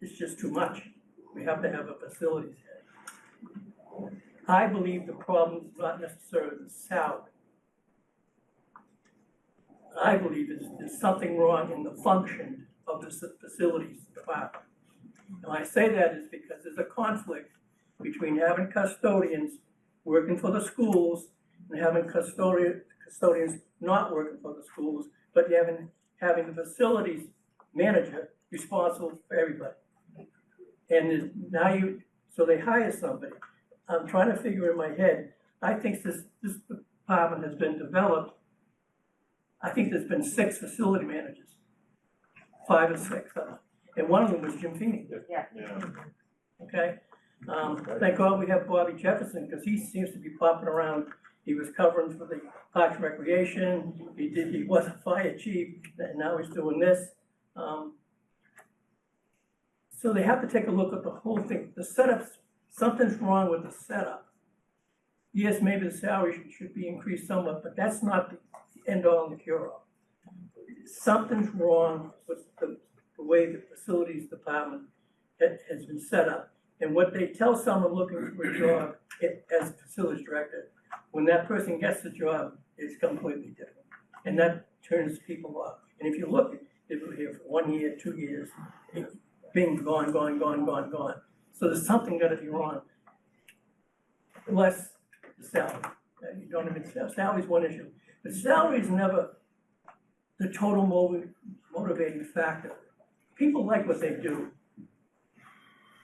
it's just too much. We have to have a facilities head. I believe the problem is not necessarily the salary. I believe there's something wrong in the function of the facilities department. And I say that is because there's a conflict between having custodians working for the schools and having custodians not working for the schools, but having the facilities manager responsible for everybody. And now so they hire somebody. I'm trying to figure in my head, I think this department has been developed. I think there's been 6 facility managers, 5 or 6, and one of them was Jim Feeney. Yeah. Okay, thank God we have Bobby Jefferson, because he seems to be popping around. He was covering for the Parks and Recreation, he was a fire chief, and now he's doing this. So they have to take a look at the whole thing, the setups, something's wrong with the setup. Yes, maybe the salary should be increased somewhat, but that's not the end all and the cure all. Something's wrong with the way the facilities department has been set up. And what they tell someone looking for a job as a facilities director, when that person gets the job, it's completely different. And that turns people off. And if you look, if we're here for 1 year, 2 years, being gone. So there's something gotta be wrong. Less the salary. You don't even, salary's one issue. But salary is never the total motivating factor. People like what they do.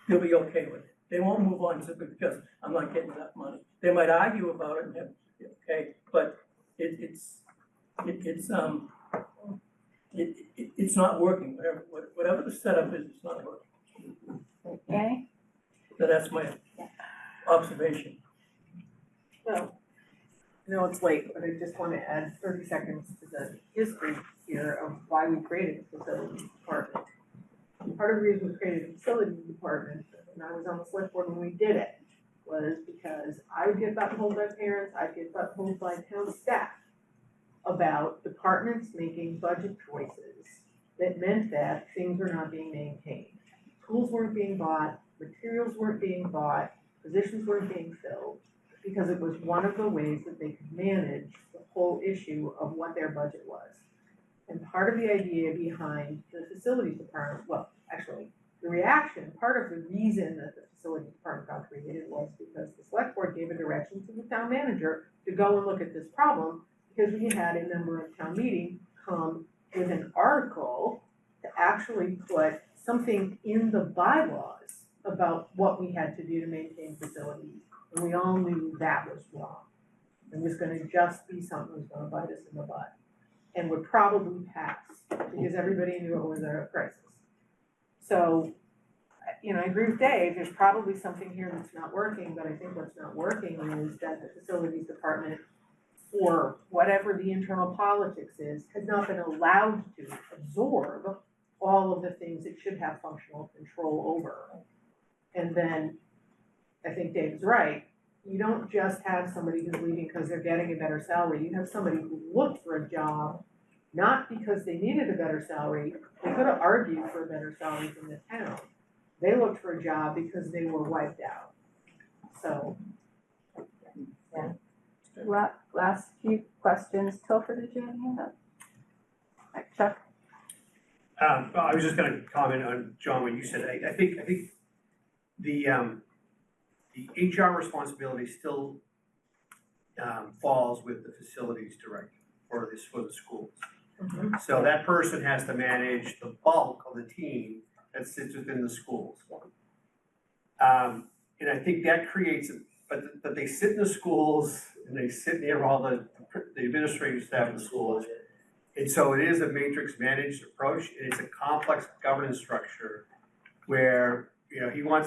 They'll be okay with it. They won't move on simply because I'm not getting enough money. They might argue about it, and okay, but it's not working. Whatever the setup is, it's not working. Okay. So that's my observation. Well, I know it's late, but I just want to add 30 seconds to the history here of why we created the facilities department. Part of the reason we created the facilities department, and I was on the select board when we did it, was because I would get buttonholed by parents, I'd get buttonholed by town staff about departments making budget choices that meant that things were not being maintained. Schools weren't being bought, materials weren't being bought, positions weren't being filled, because it was one of the ways that they could manage the whole issue of what their budget was. And part of the idea behind the facilities department, well, actually, the reaction, part of the reason that the facility department got created was because the select board gave a direction to the town manager to go and look at this problem, because we had a member of town meeting come with an article to actually put something in the bylaws about what we had to do to maintain facilities, and we all knew that was wrong. It was gonna just be something that was gonna bite us in the butt, and would probably pass, because everybody knew it was a crisis. So, you know, I agree with Dave, there's probably something here that's not working, but I think what's not working is that the facilities department, or whatever the internal politics is, has not been allowed to absorb all of the things it should have functional control over. And then, I think Dave's right, you don't just have somebody who's leaving because they're getting a better salary, you have somebody who looked for a job, not because they needed a better salary, they could have argued for a better salary from the town. They looked for a job because they were wiped out. So, Last few questions. Tilford, did you have a hand up? Chuck? I was just gonna comment on, John, what you said. I think the HR responsibility still falls with the facilities director for the schools. So that person has to manage the bulk of the team that sits within the schools. And I think that creates, but they sit in the schools and they sit near all the administrative staff of the schools. And so it is a matrix managed approach, and it's a complex governance structure where, you know, he or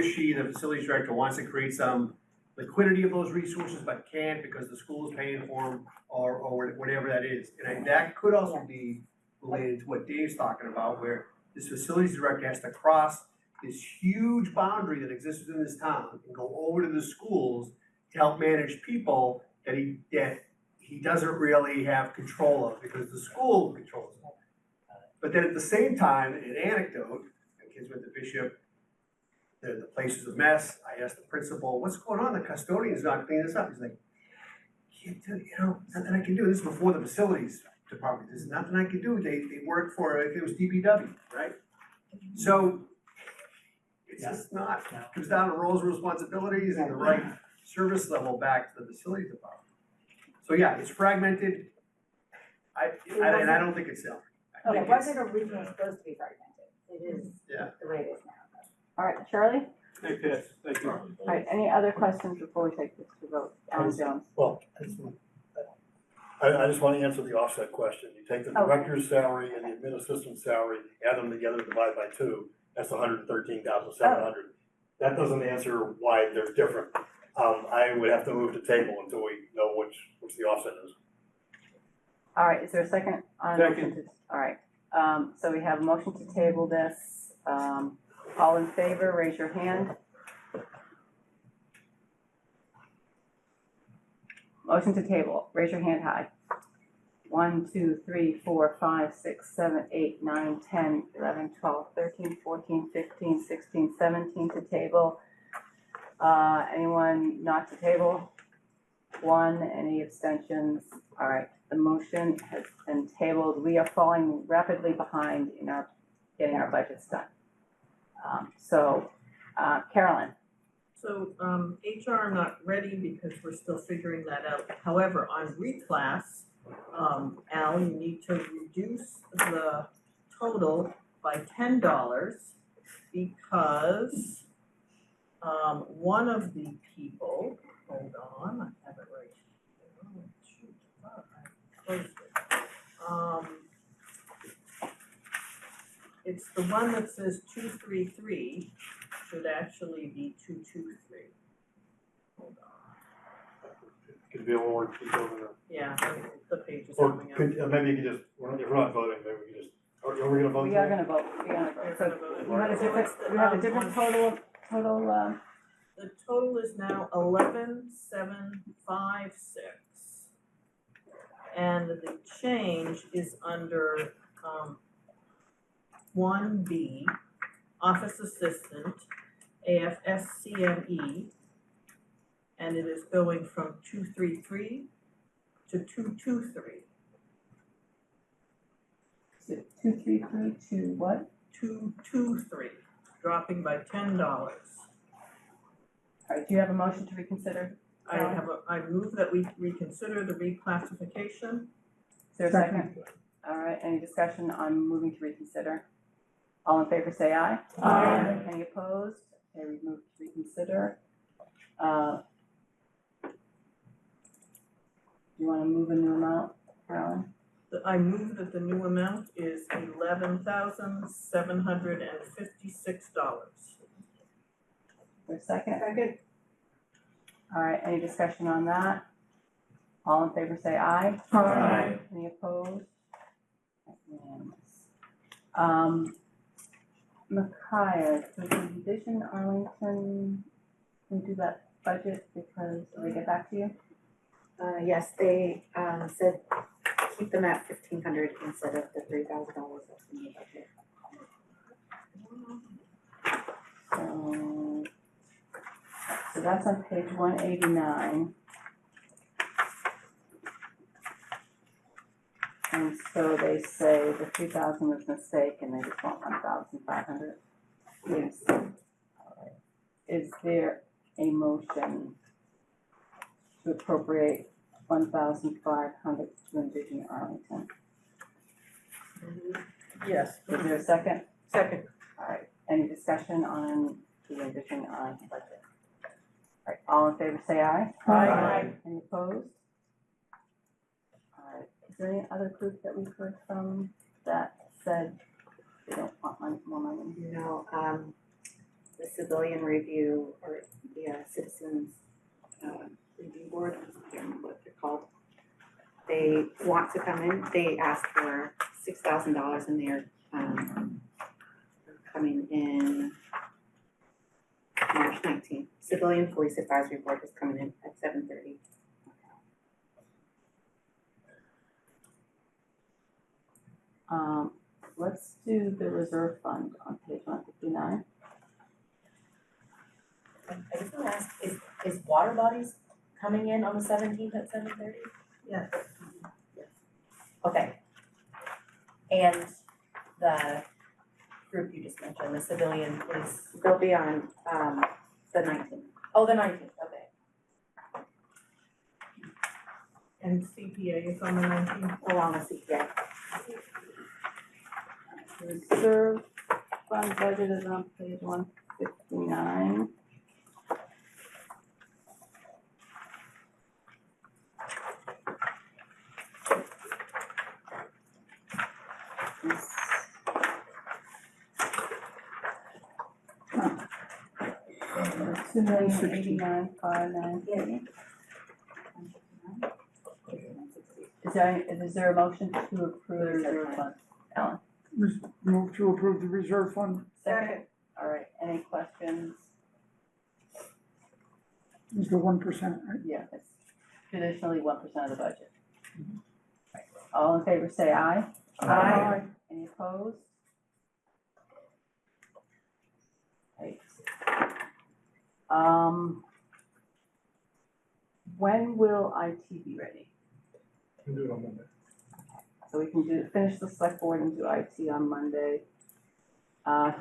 she, the facilities director, wants to create some liquidity of those resources, but can't because the school is paying for them or whatever that is. And that could also be related to what Dave's talking about, where this facilities director has to cross this huge boundary that exists within this town and go over to the schools to help manage people that he doesn't really have control of because the school controls them. But then at the same time, an anecdote, my kids went to Bishop, the place is a mess. I asked the principal, what's going on? The custodian's not cleaning this up. He's like, can't do, you know, nothing I can do. This is before the facilities department. There's nothing I can do. They work for, if it was DPW, right? So it's just not, it comes down to roles and responsibilities and the right service level back to the facilities department. So yeah, it's fragmented. And I don't think it's self. It wasn't originally supposed to be fragmented, it is the way it is now. All right, Charlie? Thank you. All right, any other questions before we take this to vote? Alan Jones? Well, I just want to answer the offset question. You take the director's salary and the admin assistant's salary, add them together, divide by 2, that's $113,700. That doesn't answer why they're different. I would have to move the table until we know which the offset is. All right, is there a second on motion to, all right, so we have a motion to table this. All in favor, raise your hand. Motion to table, raise your hand high. 1, 2, 3, 4, 5, 6, 7, 8, 9, 10, 11, 12, 13, 14, 15, 16, 17 to table. Anyone not to table? 1, any abstentions? All right, the motion has been tabled. We are falling rapidly behind in our getting our budgets done. Carolyn. So, HR, I'm not ready because we're still figuring that out. However, on reclass, Al, you need to reduce the total by $10 because, one of the people, hold on, I have it right here. Shoot, I closed it. It's the one that says 233 should actually be 223. Hold on. Could be a little more detailed in there. Yeah, the page is Or coming up. maybe you could just, if we're not voting, maybe we could just, are we gonna vote? We are gonna vote, we're gonna vote. So you have a different total, The total is now 11,756. And the change is under, 1B, Office Assistant, ACMi, and it is going from 233 to 223. is it 233 to what? 223, dropping by $10. All right, do you have a motion to reconsider? I move that we reconsider the reclassification. Is there a second? All right, any discussion on moving to reconsider? All in favor, say aye. Aye. Any opposed? Okay, we move to reconsider. Do you wanna move a new amount, Carolyn? I move that the new amount is $11,756. For a second? Second. All right, any discussion on that? All in favor, say aye. Aye. Any opposed? Unanimous. Micaiah, does Envision Arlington, can we do that budget because, did they get back to you? Yes, they, said keep them at 1,500 instead of the $3,000 that's in the budget. So that's on page 189. And so they say the 3,000 was a mistake and they just want 1,500. Yes. All right. Is there a motion to appropriate 1,500 to Envision Arlington? Yes. Is there a second? Second. All right, any discussion on the Envision Arlington budget? All right, all in favor say aye. Aye. Any opposed? All right, is there any other group that we've heard from that said they don't want more money? No, the civilian review or the citizens review board, I can't remember what they're called. They want to come in, they asked for $6,000 and they're coming in March 19th. Civilian Police Advisory Board is coming in at 7:30. Let's do the reserve fund on page 159. I just want to ask, is water bodies coming in on the 17th at 7:30? Yes. Okay. And the group you just mentioned, the civilian police, They'll be on the 19th. oh, the 19th, okay. And CPA is on the 19th. Along with CPA. Reserve fund budget is on page 159. $2,089,593. Is there a motion to approve the reserve fund? Ellen? Move to approve the reserve fund. Second. All right, any questions? Is the 1%, right? Yeah, it's traditionally 1% of the budget. All in favor say aye. Aye. Any opposed? Right. When will IT be ready? Can do it on Monday. So we can finish the select board and do IT on Monday.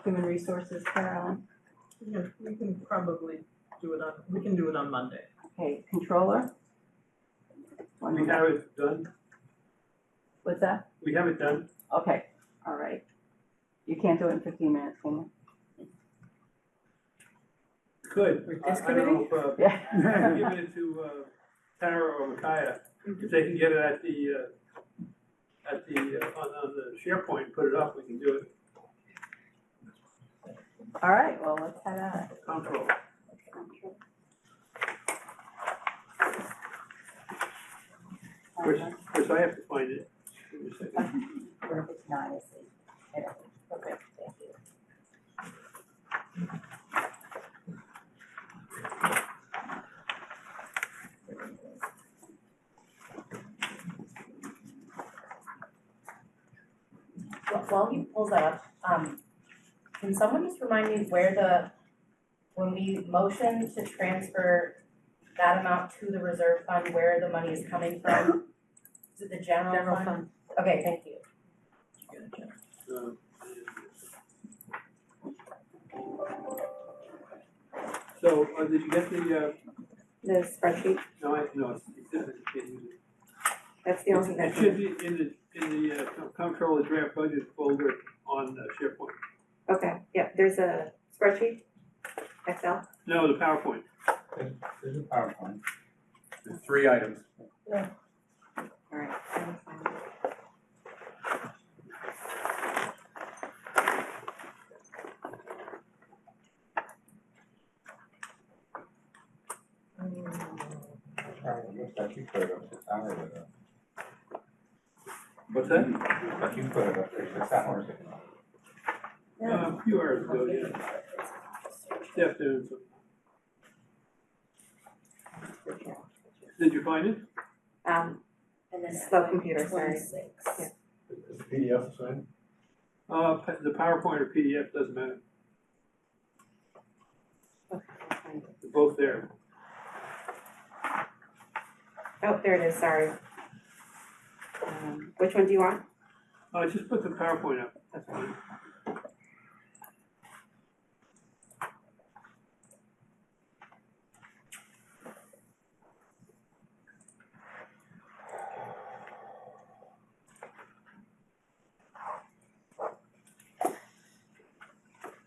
Human resources, Carolyn? Yeah, we can probably do it on Monday. Okay, controller? We have it done, What's that? we have it done. Okay, all right. You can't do it in 15 minutes, can you? Good. With this I don't know if, Yeah. I'm giving it to Tara or Micaiah, if they can get it at the on the SharePoint, put it up, we can do it. All right, well, let's head out. Control. Of course, I have to find it. Give me a second. Where it's not, is it? Okay, thank you. While he pulls that up, can someone just remind me where when we motion to transfer that amount to the reserve fund, where the money is coming from? Is it the general fund? Okay, thank you. So, did you get the, The spreadsheet, no, it's different, you can't use it. that's the only thing It that's. should be in the comptroller draft budget folder on SharePoint. Okay, yeah, there's a spreadsheet, Excel. No, the PowerPoint. There's a PowerPoint. There's 3 items. All right, I will find it. Looks like you put it up 6 hours ago. What's that? Looks like you put it up 6 hours ago. A few hours ago, yeah. Steph did some. Did you find it? And then slow computer, sorry. Is the PDF the same? The PowerPoint or PDF, doesn't matter. They're both there. Oh, there it is, sorry. Which one do you want? Just put the PowerPoint up, that's fine.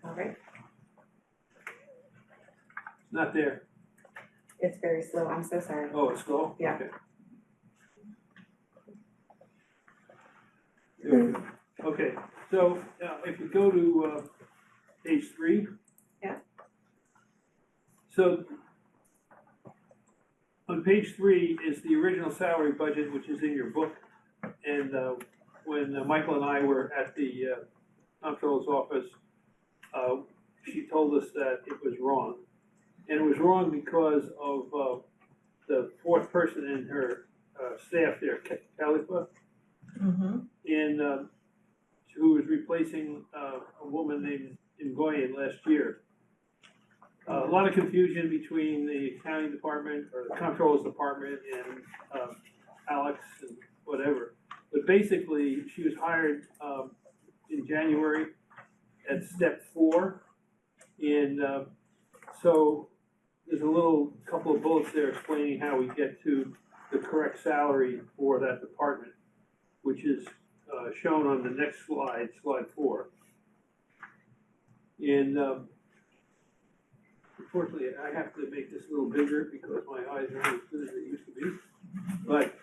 All right, It's not there. it's very slow, I'm so sorry. Oh, it's slow? Yeah. Okay. There we go. Okay, so if you go to page 3. Yeah. So on page 3 is the original salary budget, which is in your book. And when Michael and I were at the comptroller's office, she told us that it was wrong. And it was wrong because of the 4th person in her staff there, Khalifa. And who was replacing a woman named Ngoyen last year. A lot of confusion between the accounting department or the comptroller's department and Alex and whatever. But basically, she was hired in January at step 4. And so there's a little couple of bullets there explaining how we get to the correct salary for that department, which is shown on the next slide, slide 4. And unfortunately, I have to make this a little bigger because my eyes are not as good as they used to be. But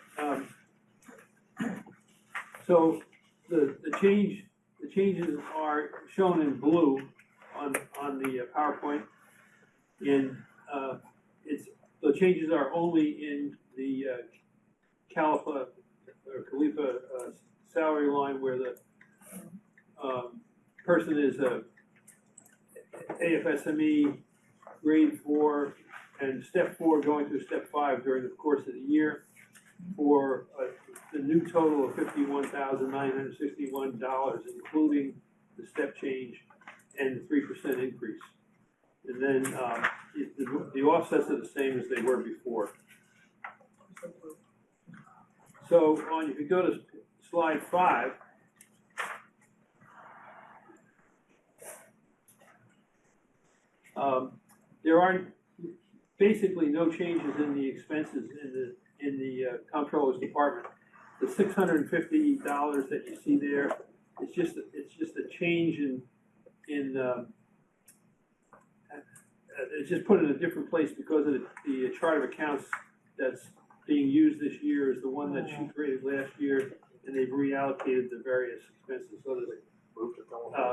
so the changes are shown in blue on the PowerPoint, and the changes are only in the Khalifa salary line where the person is a AFSME grade 4 and step 4 going through step 5 during the course of the year for the new total of $51,961, including the step change and the 3% increase. And then the offsets are the same as they were before. So if you go to slide 5, there are basically no changes in the expenses in the comptroller's department. The $650 that you see there, it's just a change in it's just put in a different place because of the chart of accounts that's being used this year is the one that she created last year, and they've reallocated the various expenses so that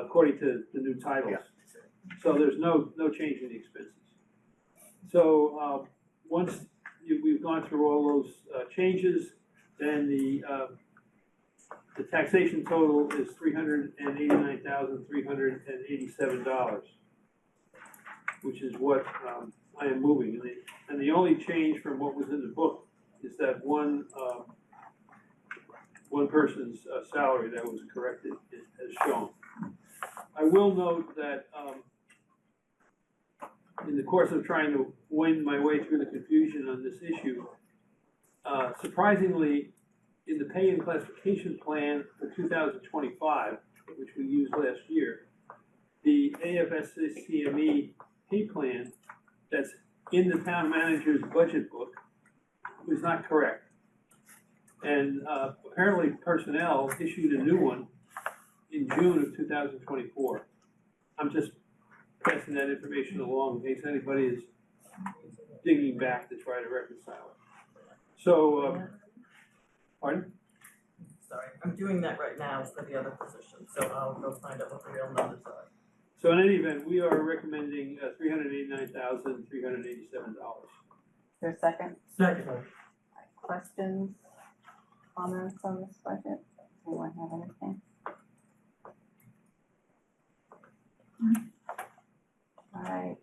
according to the new titles. So there's no change in the expenses. So once we've gone through all those changes, then the taxation total is $389,387, which is what I am moving. And the only change from what was in the book is that one person's salary that was corrected as shown. I will note that in the course of trying to wind my way through the confusion on this issue, surprisingly, in the pay and classification plan for 2025, which we used last year, the ACMi pay plan that's in the town manager's budget book was not correct. And apparently personnel issued a new one in June of 2024. I'm just passing that information along in case anybody is digging back to try to reconcile it. So, pardon? Sorry, I'm doing that right now for the other position, so I'll go find out what the real numbers are. So in any event, we are recommending $389,387. Is there a second? Second. Questions, comments on this budget? Anyone have anything? All right,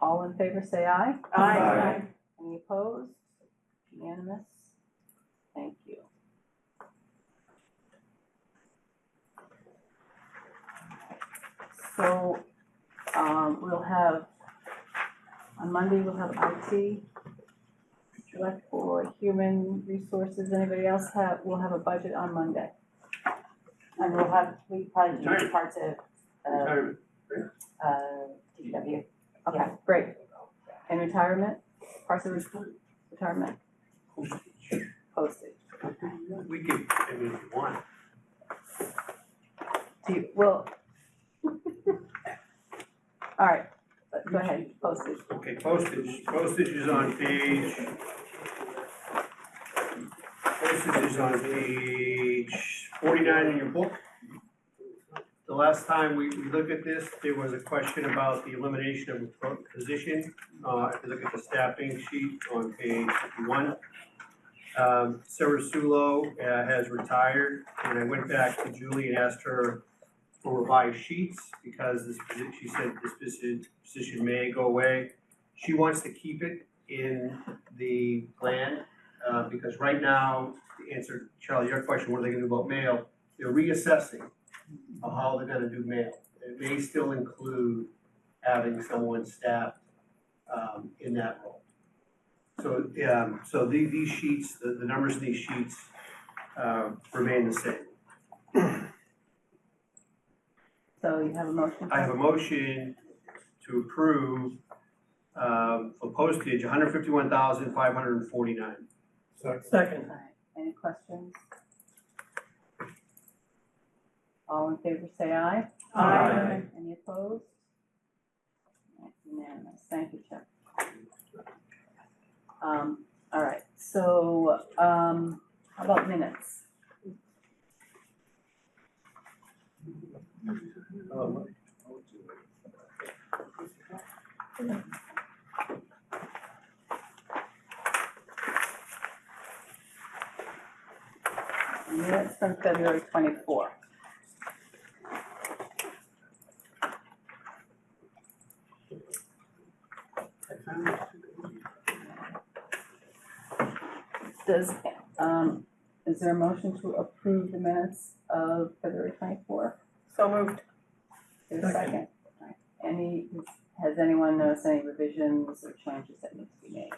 all in favor say aye. Aye. Any opposed? Unanimous? Thank you. So, we'll have, on Monday, we'll have IT, Select for Human Resources. Anybody else we'll have a budget on Monday. And we probably do parts of, Retirement. DPW. Okay, great. And retirement, parts of retirement, postage. We can, I mean, if you want. Well, all right, go ahead, postage. Okay, postage is on page. Postage is on page 49 in your book. The last time we looked at this, there was a question about the elimination of a position. If you look at the staffing sheet on page 51. Sarah Sulo has retired, and I went back to Julie and asked her for revised sheets because she said this position may go away. She wants to keep it in the plan because right now, to answer Charlie your question, what are they going to do about mail? They're reassessing of how they're going to do mail. It may still include having someone staffed in that role. So these sheets, the numbers in these sheets remain the same. So you have a motion? I have a motion to approve for postage, $151,549. Second. All right, any questions? All in favor say aye. Aye. Any opposed? Unanimous, thank you, Chuck. All right, so, how about minutes? Minutes from February 24th. Is there a motion to approve the minutes of February 24th? So moved. Is there a second? All right. Has anyone noticed any revisions or changes that need to be made?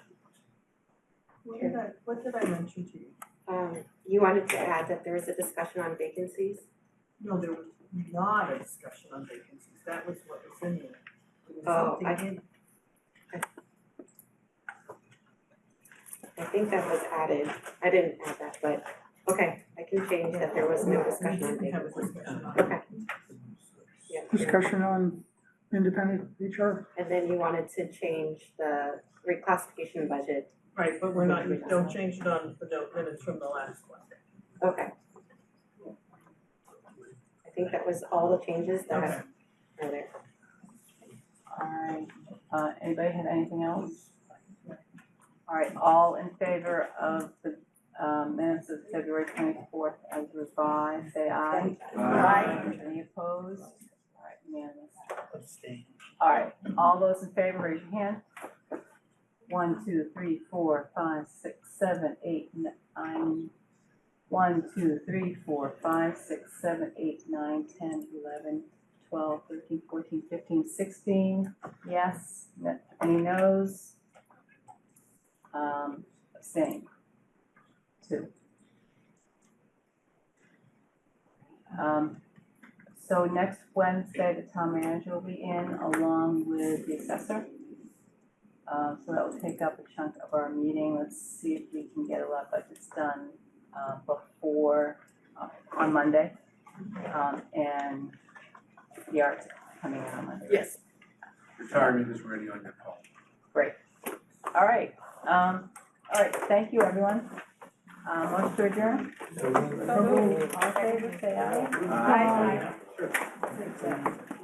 What did I mention to you? You wanted to add that there was a discussion on vacancies? No, there was not a discussion on vacancies, that was what was in there. There was Oh, something in- I think that was added, I didn't add that, but, okay, I can change that there was no discussion on We didn't have a vacancies. discussion on Okay. Yeah. Discussion on independent HR. And then you wanted to change the reclassification budget. Right, but we're not, don't change it on the minutes from the last one. Okay. I think that was all the changes that Okay. are there. All right, anybody have anything else? All right, all in favor of the minutes of February 24th as revised, say aye. Aye. Any opposed? All right, unanimous. Abstain. All right, all those in favor, raise your hand. 1, 2, 3, 4, 5, 6, 7, 8, 9. 1, 2, 3, 4, 5, 6, 7, 8, 9, 10, 11, 12, 13, 14, 15, 16. Yes, any no's? Abstain. 2. So next Wednesday, the town manager will be in along with the assessor. So that will take up a chunk of our meeting. Let's see if we can get a lot of budgets done, before, on Monday. And the art's coming in on Monday. Yes. Retirement is ready on your call. All right, thank you, everyone. Motion to adjourn? So, All in favor, say aye. Aye. Aye.